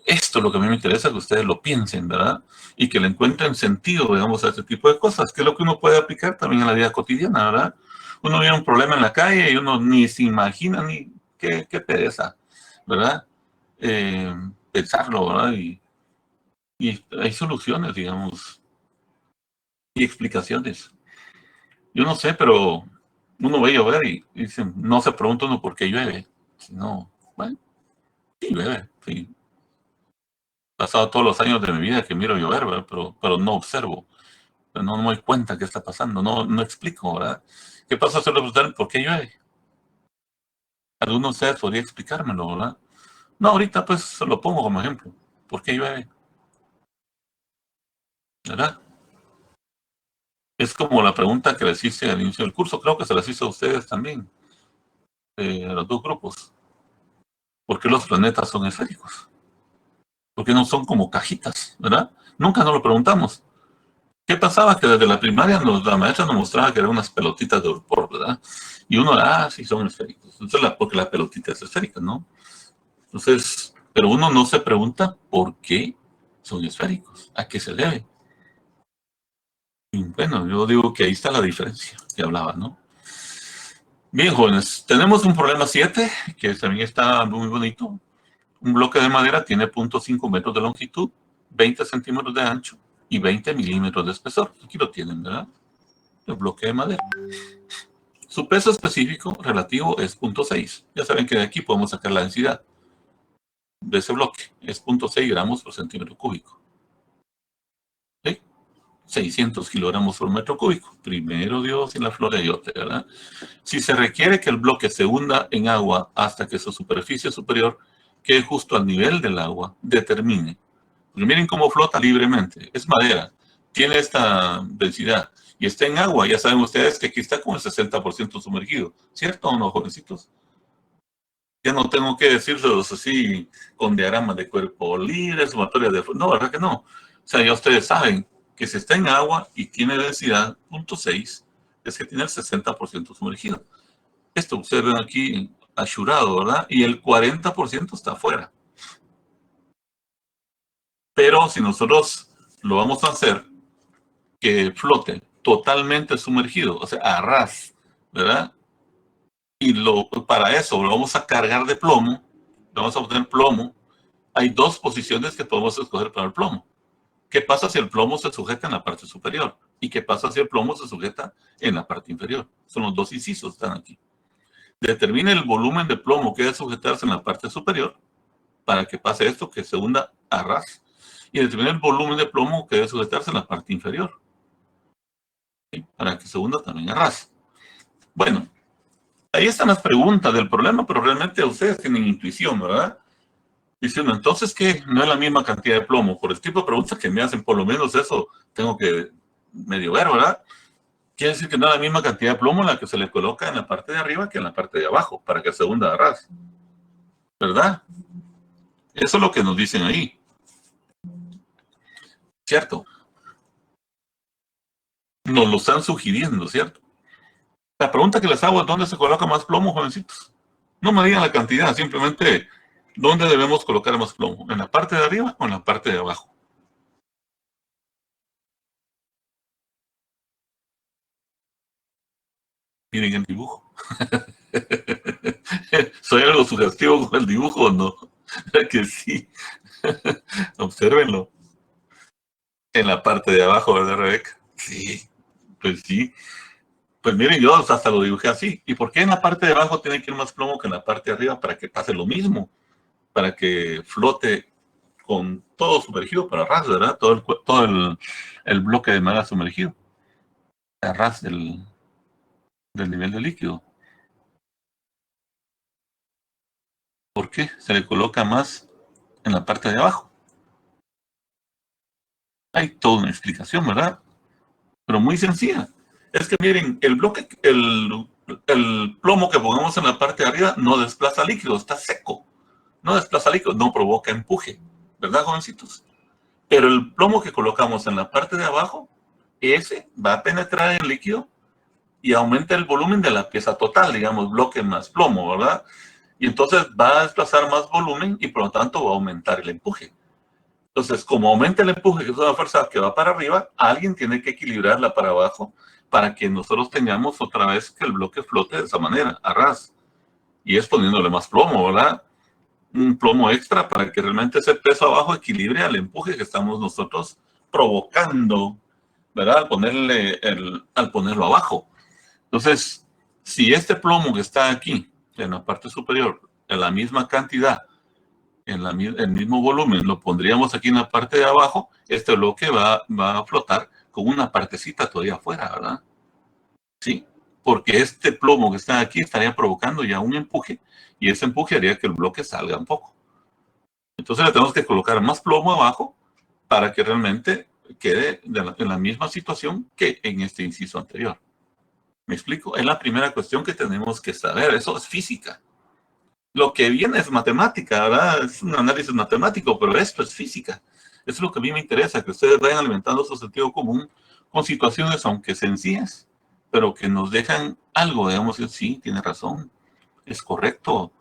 Esto es lo que a mí me interesa, que ustedes lo piensen, ¿verdad? Y que le encuentren sentido, digamos, a este tipo de cosas, que es lo que uno puede aplicar también en la vida cotidiana, ¿verdad? Uno ve un problema en la calle y uno ni se imagina ni qué pereza, ¿verdad? Pensarlo, ¿verdad? Y hay soluciones, digamos, y explicaciones. Yo no sé, pero uno ve llover y dicen, no se pregunta uno por qué llueve, sino, bueno, sí llueve, sí. He pasado todos los años de mi vida que miro llover, ¿verdad? Pero no observo, no me doy cuenta qué está pasando, no explico, ¿verdad? ¿Qué pasa si le preguntan por qué llueve? Alguno de ustedes podría explicármelo, ¿verdad? No, ahorita pues se lo pongo como ejemplo. ¿Por qué llueve? ¿Verdad? Es como la pregunta que les hice al inicio del curso, creo que se las hice a ustedes también, a los dos grupos. ¿Por qué los planetas son esféricos? ¿Por qué no son como cajitas, verdad? Nunca nos lo preguntamos. ¿Qué pasaba? Que desde la primaria la maestra nos mostraba que eran unas pelotitas de vapor, ¿verdad? Y uno, sí, son esféricos. Entonces, porque la pelotita es esférica, ¿no? Entonces, pero uno no se pregunta por qué son esféricos, a qué se debe. Y bueno, yo digo que ahí está la diferencia que hablaba, ¿no? Bien, jóvenes, tenemos un problema 7, que también está muy bonito. Un bloque de madera tiene 0.5 metros de longitud, 20 centímetros de ancho y 20 milímetros de espesor. Aquí lo tienen, ¿verdad? El bloque de madera. Su peso específico relativo es 0.6. Ya saben que de aquí podemos sacar la densidad de ese bloque. Es 0.6 gramos por centímetro cúbico. ¿Sí? 600 kilogramos por metro cúbico. Primero Dios y la flor de ayote, ¿verdad? Si se requiere que el bloque se hunda en agua hasta que su superficie superior quede justo al nivel del agua, determine. Porque miren cómo flota libremente. Es madera. Tiene esta densidad. Y está en agua. Ya saben ustedes que aquí está como el 60% sumergido. ¿Cierto o no, jovencitos? Ya no tengo que decírselos así con diagramas de cuerpo libre, sumatoria de... No, ¿verdad que no? O sea, ya ustedes saben que si está en agua y tiene densidad 0.6, es que tiene el 60% sumergido. Esto ustedes ven aquí achurado, ¿verdad? Y el 40% está afuera. Pero si nosotros lo vamos a hacer que flote totalmente sumergido, o sea, a ras, ¿verdad? Y para eso lo vamos a cargar de plomo, vamos a obtener plomo. Hay dos posiciones que podemos escoger para el plomo. ¿Qué pasa si el plomo se sujeta en la parte superior? ¿Y qué pasa si el plomo se sujeta en la parte inferior? Son los dos incisos, están aquí. Determine el volumen de plomo que debe sujetarse en la parte superior para que pase esto, que se hunda a ras. Y determine el volumen de plomo que debe sujetarse en la parte inferior, ¿sí? Para que se hunda también a ras. Bueno, ahí están las preguntas del problema, pero realmente ustedes tienen intuición, ¿verdad? Diciendo, entonces, ¿qué? No es la misma cantidad de plomo. Por el tipo de preguntas que me hacen, por lo menos eso tengo que medio ver, ¿verdad? Quiere decir que no es la misma cantidad de plomo la que se le coloca en la parte de arriba que en la parte de abajo, para que se hunda a ras, ¿verdad? Eso es lo que nos dicen ahí. ¿Cierto? Nos lo están sugiriendo, ¿cierto? La pregunta que les hago es: ¿dónde se coloca más plomo, jovencitos? No me digan la cantidad, simplemente ¿dónde debemos colocar más plomo? ¿En la parte de arriba o en la parte de abajo? Miren el dibujo. ¿Soy algo sugestivo con el dibujo o no? Que sí. Obsérvenlo. En la parte de abajo, ¿verdad, Rebeca? Sí, pues sí. Pues miren, yo hasta lo dibujé así. ¿Y por qué en la parte de abajo tiene que ir más plomo que en la parte de arriba? Para que pase lo mismo, para que flote con todo sumergido para ras, ¿verdad? El bloque de madera sumergido, a ras del nivel de líquido. ¿Por qué se le coloca más en la parte de abajo? Hay toda una explicación, ¿verdad? Pero muy sencilla. Es que miren, el bloque, el plomo que pongamos en la parte de arriba no desplaza líquido, está seco. No desplaza líquido, no provoca empuje, ¿verdad, jovencitos? Pero el plomo que colocamos en la parte de abajo, ese va a penetrar en el líquido y aumenta el volumen de la pieza total, digamos, bloque más plomo, ¿verdad? Y entonces va a desplazar más volumen y por lo tanto va a aumentar el empuje. Entonces, como aumenta el empuje, que es una fuerza que va para arriba, alguien tiene que equilibrarla para abajo para que nosotros tengamos otra vez que el bloque flote de esa manera, a ras. Y es poniéndole más plomo, ¿verdad? Un plomo extra para que realmente ese peso abajo equilibre al empuje que estamos nosotros provocando, ¿verdad? Al ponerlo abajo. Entonces, si este plomo que está aquí, en la parte superior, en la misma cantidad, el mismo volumen, lo pondríamos aquí en la parte de abajo, este bloque va a flotar con una partecita todavía afuera, ¿verdad? Sí, porque este plomo que está aquí estaría provocando ya un empuje y ese empuje haría que el bloque salga un poco. Entonces le tenemos que colocar más plomo abajo para que realmente quede en la misma situación que en este inciso anterior. ¿Me explico? Es la primera cuestión que tenemos que saber. Eso es física. Lo que viene es matemática, ¿verdad? Es un análisis matemático, pero esto es física. Eso es lo que a mí me interesa, que ustedes vayan alimentando su sentido común con situaciones, aunque sencillas, pero que nos dejan algo, digamos, sí, tiene razón, es correcto.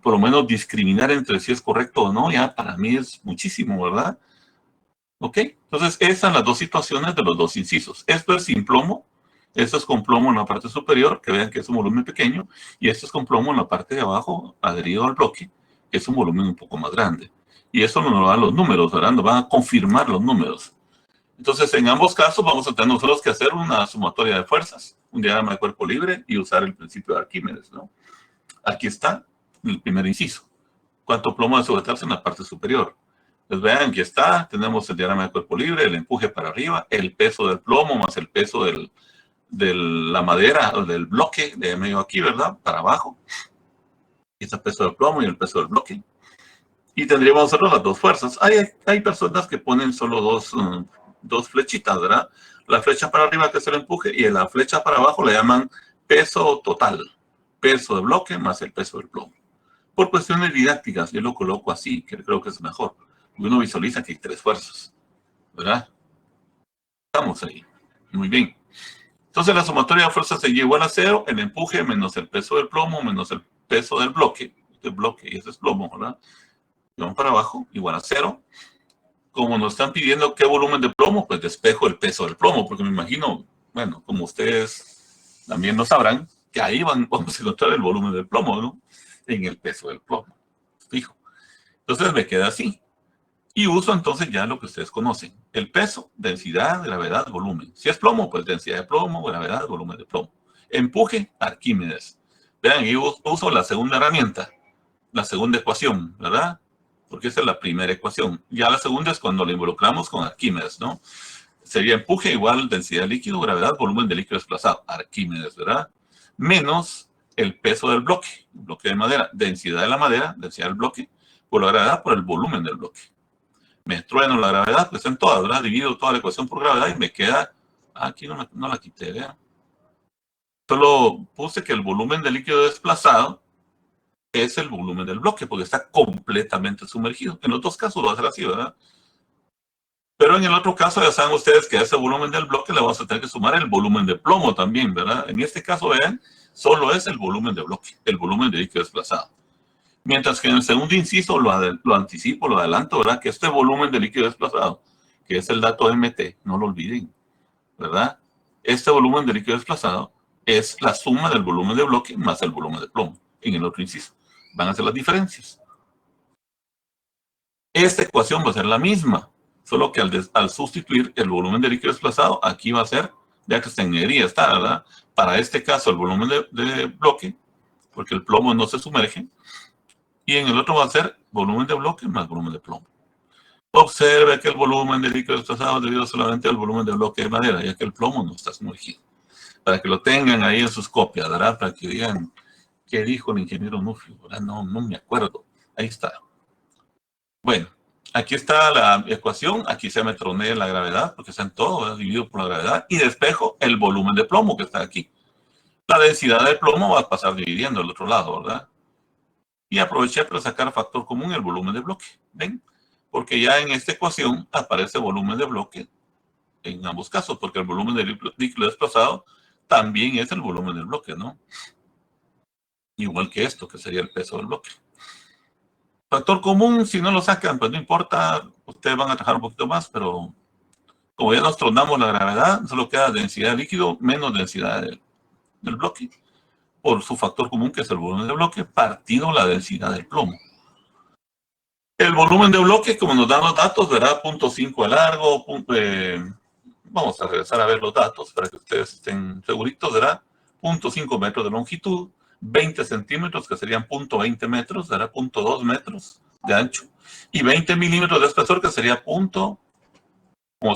Por lo menos discriminar entre si es correcto o no, ya para mí es muchísimo, ¿verdad? ¿Ok? Entonces, esas son las dos situaciones de los dos incisos. Esto es sin plomo, esto es con plomo en la parte superior, que vean que es un volumen pequeño, y esto es con plomo en la parte de abajo, adherido al bloque, que es un volumen un poco más grande. Y eso nos da los números, ¿verdad? Nos van a confirmar los números. Entonces, en ambos casos vamos a tener nosotros que hacer una sumatoria de fuerzas, un diagrama de cuerpo libre y usar el principio de Arquímedes, ¿no? Aquí está el primer inciso. ¿Cuánto plomo debe sujetarse en la parte superior? Pues vean, aquí está, tenemos el diagrama de cuerpo libre, el empuje para arriba, el peso del plomo más el peso de la madera o del bloque de medio aquí, ¿verdad? Para abajo. Y está el peso del plomo y el peso del bloque. Y tendríamos nosotros las dos fuerzas. Hay personas que ponen solo dos flechitas, ¿verdad? La flecha para arriba, que es el empuje, y la flecha para abajo le llaman peso total. Peso de bloque más el peso del plomo. Por cuestiones didácticas, yo lo coloco así, que creo que es mejor. Uno visualiza que hay tres fuerzas, ¿verdad? Estamos ahí. Muy bien. Entonces la sumatoria de fuerzas sería igual a 0, el empuje menos el peso del plomo menos el peso del bloque. Este bloque y este es plomo, ¿verdad? Y vamos para abajo, igual a 0. Como nos están pidiendo qué volumen de plomo, pues despejo el peso del plomo, porque me imagino, bueno, como ustedes también lo sabrán, que ahí vamos a encontrar el volumen del plomo, ¿no? En el peso del plomo. Fijo. Entonces me queda así. Y uso entonces ya lo que ustedes conocen. El peso, densidad, gravedad, volumen. Si es plomo, pues densidad de plomo, gravedad, volumen de plomo. Empuje, Arquímedes. Vean, yo uso la segunda herramienta, la segunda ecuación, ¿verdad? Porque esa es la primera ecuación. Ya la segunda es cuando la involucramos con Arquímedes, ¿no? Sería empuje igual densidad de líquido, gravedad, volumen de líquido desplazado. Arquímedes, ¿verdad? Menos el peso del bloque, bloque de madera. Densidad de la madera, densidad del bloque, por la gravedad, por el volumen del bloque. Me trueno la gravedad, pues en todas, ¿verdad? Divido toda la ecuación por gravedad y me queda, aquí no la quité, vean. Solo puse que el volumen del líquido desplazado es el volumen del bloque, porque está completamente sumergido. En los dos casos va a ser así, ¿verdad? Pero en el otro caso ya saben ustedes que a ese volumen del bloque le vamos a tener que sumar el volumen de plomo también, ¿verdad? En este caso, vean, solo es el volumen de bloque, el volumen de líquido desplazado. Mientras que en el segundo inciso lo anticipo, lo adelanto, ¿verdad? Que este volumen de líquido desplazado, que es el dato MT, no lo olviden, ¿verdad? Este volumen de líquido desplazado es la suma del volumen de bloque más el volumen de plomo. En el otro inciso van a ser las diferencias. Esta ecuación va a ser la misma, solo que al sustituir el volumen de líquido desplazado, aquí va a ser, ya que esta ingeniería está, ¿verdad? Para este caso el volumen de bloque, porque el plomo no se sumerge, y en el otro va a ser volumen de bloque más volumen de plomo. Observe que el volumen de líquido desplazado es debido solamente al volumen de bloque de madera, ya que el plomo no está sumergido. Para que lo tengan ahí en sus copias, ¿verdad? Para que digan, ¿qué dijo el ingeniero Nufio? ¿Verdad? No me acuerdo. Ahí está. Bueno, aquí está la ecuación. Aquí se me tronea la gravedad, porque está en todo, ¿verdad? Dividido por la gravedad. Y despejo el volumen de plomo que está aquí. La densidad de plomo va a pasar dividiendo al otro lado, ¿verdad? Y aproveché para sacar factor común el volumen de bloque. ¿Ven? Porque ya en esta ecuación aparece volumen de bloque en ambos casos, porque el volumen de líquido desplazado también es el volumen del bloque, ¿no? Igual que esto, que sería el peso del bloque. Factor común, si no lo sacan, pues no importa, ustedes van a trabajar un poquito más, pero como ya nos tronamos la gravedad, solo queda densidad de líquido menos densidad del bloque, por su factor común, que es el volumen del bloque, partido la densidad del plomo. El volumen de bloque, como nos dan los datos, verá 0.5 de largo, vamos a regresar a ver los datos para que ustedes estén seguritos, verá 0.5 metros de longitud, 20 centímetros, que serían 0.20 metros, dará 0.2 metros de ancho, y 20 milímetros de espesor, que sería como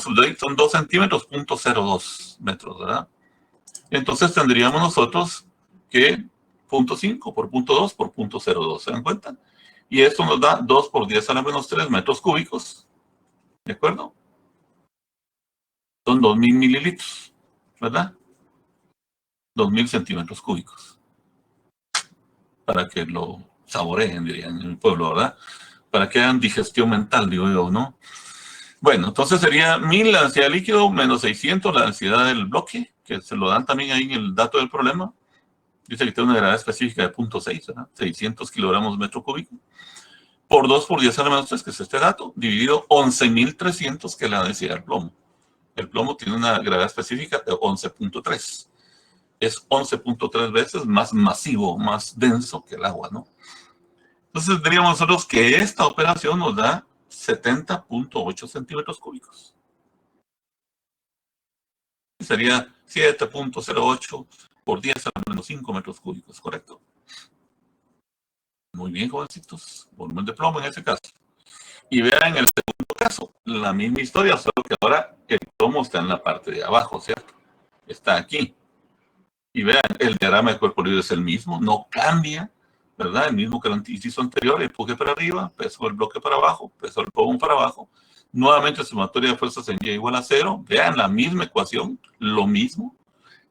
son 2 centímetros, 0.02 metros, ¿verdad? Entonces tendríamos nosotros que 0.5 por 0.2 por 0.02, ¿se dan cuenta? Y esto nos da 2 por 10 a la menos 3 metros cúbicos, ¿de acuerdo? Son 2.000 mililitros, ¿verdad? 2.000 centímetros cúbicos. Para que lo saboreen, dirían en el pueblo, ¿verdad? Para que hagan digestión mental, digo yo, ¿no? Bueno, entonces sería 1.000 la densidad de líquido menos 600 la densidad del bloque, que se lo dan también ahí en el dato del problema. Dice que tiene una gravedad específica de 0.6, ¿verdad? 600 kilogramos metro cúbico. Por 2 por 10 a la menos 3, que es este dato, dividido 11.300, que es la densidad del plomo. El plomo tiene una gravedad específica de 11.3. Es 11.3 veces más masivo, más denso que el agua, ¿no? Entonces diríamos nosotros que esta operación nos da 70.8 centímetros cúbicos. Sería 7.08 por 10 a la menos 5 metros cúbicos, ¿correcto? Muy bien, jovencitos. Volumen de plomo en ese caso. Y vean en el segundo caso, la misma historia, solo que ahora el plomo está en la parte de abajo, ¿cierto? Está aquí. Y vean, el diagrama de cuerpo libre es el mismo, no cambia, ¿verdad? El mismo que el inciso anterior, empuje para arriba, peso del bloque para abajo, peso del plomo para abajo. Nuevamente, sumatoria de fuerzas en Y igual a 0. Vean la misma ecuación, lo mismo.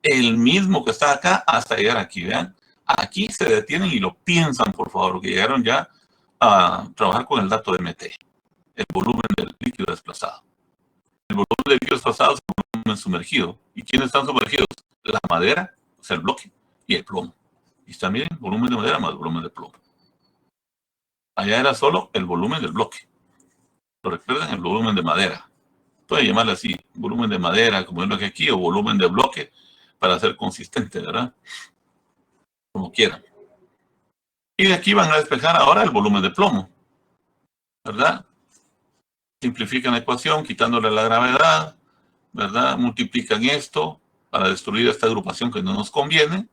El mismo que está acá hasta llegar aquí, vean. Aquí se detienen y lo piensan, por favor, que llegaron ya a trabajar con el dato de MT, el volumen del líquido desplazado. El volumen del líquido desplazado es el volumen sumergido. ¿Y quiénes están sumergidos? La madera, o sea, el bloque, y el plomo. Y está, miren, volumen de madera más volumen de plomo. Allá era solo el volumen del bloque. ¿Lo recuerdan? El volumen de madera. Pueden llamarle así, volumen de madera, como es lo que aquí, o volumen de bloque, para ser consistente, ¿verdad? Como quieran. Y de aquí van a despejar ahora el volumen de plomo, ¿verdad? Simplifican la ecuación quitándole la gravedad, ¿verdad? Multiplican esto para destruir esta agrupación que no nos conviene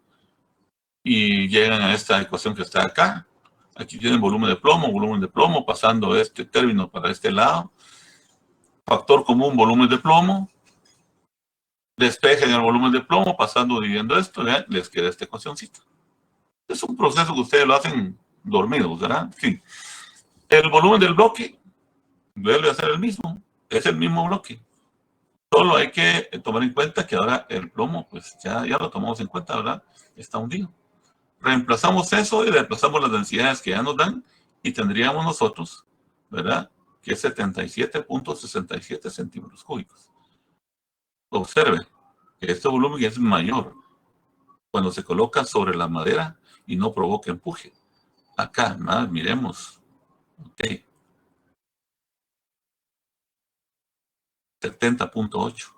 y llegan a esta ecuación que está acá. Aquí tienen volumen de plomo, pasando este término para este lado. Factor común, volumen de plomo. Despejen el volumen de plomo, pasando, dividiendo esto, ¿verdad? Les queda esta ecuacióncita. Es un proceso que ustedes lo hacen dormidos, ¿verdad? Sí. El volumen del bloque vuelve a ser el mismo. Es el mismo bloque. Solo hay que tomar en cuenta que ahora el plomo, pues ya lo tomamos en cuenta, ¿verdad? Está hundido. Reemplazamos eso y reemplazamos las densidades que ya nos dan y tendríamos nosotros, ¿verdad? que es 77.67 centímetros cúbicos. Observe que este volumen es mayor cuando se coloca sobre la madera y no provoca empuje. Acá, miremos. Ok. 70.8.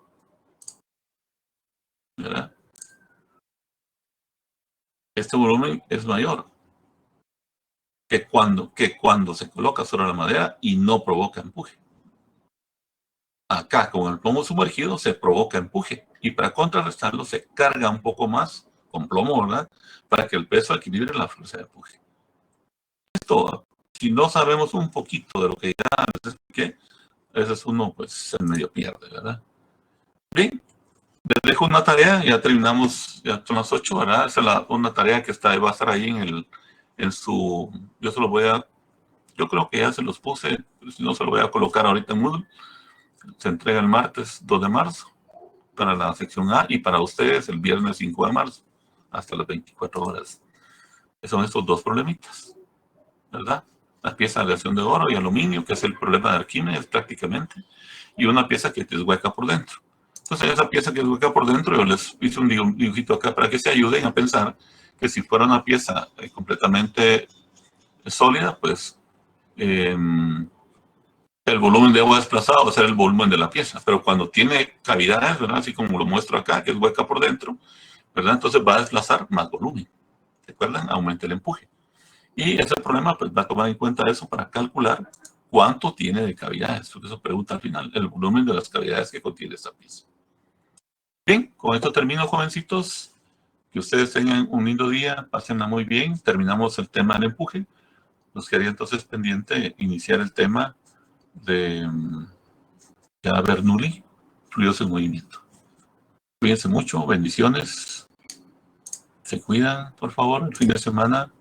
¿Verdad? Este volumen es mayor que cuando se coloca sobre la madera y no provoca empuje. Acá, con el plomo sumergido, se provoca empuje. Y para contrarrestarlo, se carga un poco más con plomo, ¿verdad? Para que el peso equilibre la fuerza de empuje. Esto, si no sabemos un poquito de lo que ya les expliqué, a veces uno, pues, se medio pierde, ¿verdad? Bien, les dejo una tarea, ya terminamos, ya son las 8, ¿verdad? Esa es una tarea que va a estar ahí en su, yo creo que ya se los puse, si no se lo voy a colocar ahorita en Moodle. Se entrega el martes 2 de marzo para la sección A y para ustedes el viernes 5 de marzo hasta las 24 horas. Son estos dos problemitas, ¿verdad? La pieza de aleación de oro y aluminio, que es el problema de Arquímedes prácticamente, y una pieza que te es hueca por dentro. Entonces, esa pieza que es hueca por dentro, yo les hice un dibujito acá para que se ayuden a pensar que si fuera una pieza completamente sólida, pues el volumen de agua desplazado va a ser el volumen de la pieza, pero cuando tiene cavidades, ¿verdad? Así como lo muestro acá, que es hueca por dentro, ¿verdad? Entonces va a desplazar más volumen. ¿Se acuerdan? Aumenta el empuje. Y ese problema, pues, va a tomar en cuenta eso para calcular cuánto tiene de cavidades. Porque eso pregunta al final, el volumen de las cavidades que contiene esta pieza. Bien, con esto termino, jovencitos. Que ustedes tengan un lindo día, pásenla muy bien. Terminamos el tema del empuje. Nos quedaría entonces pendiente iniciar el tema de Bernoulli, fluidos en movimiento. Cuídense mucho, bendiciones. Se cuidan, por favor, el fin de semana.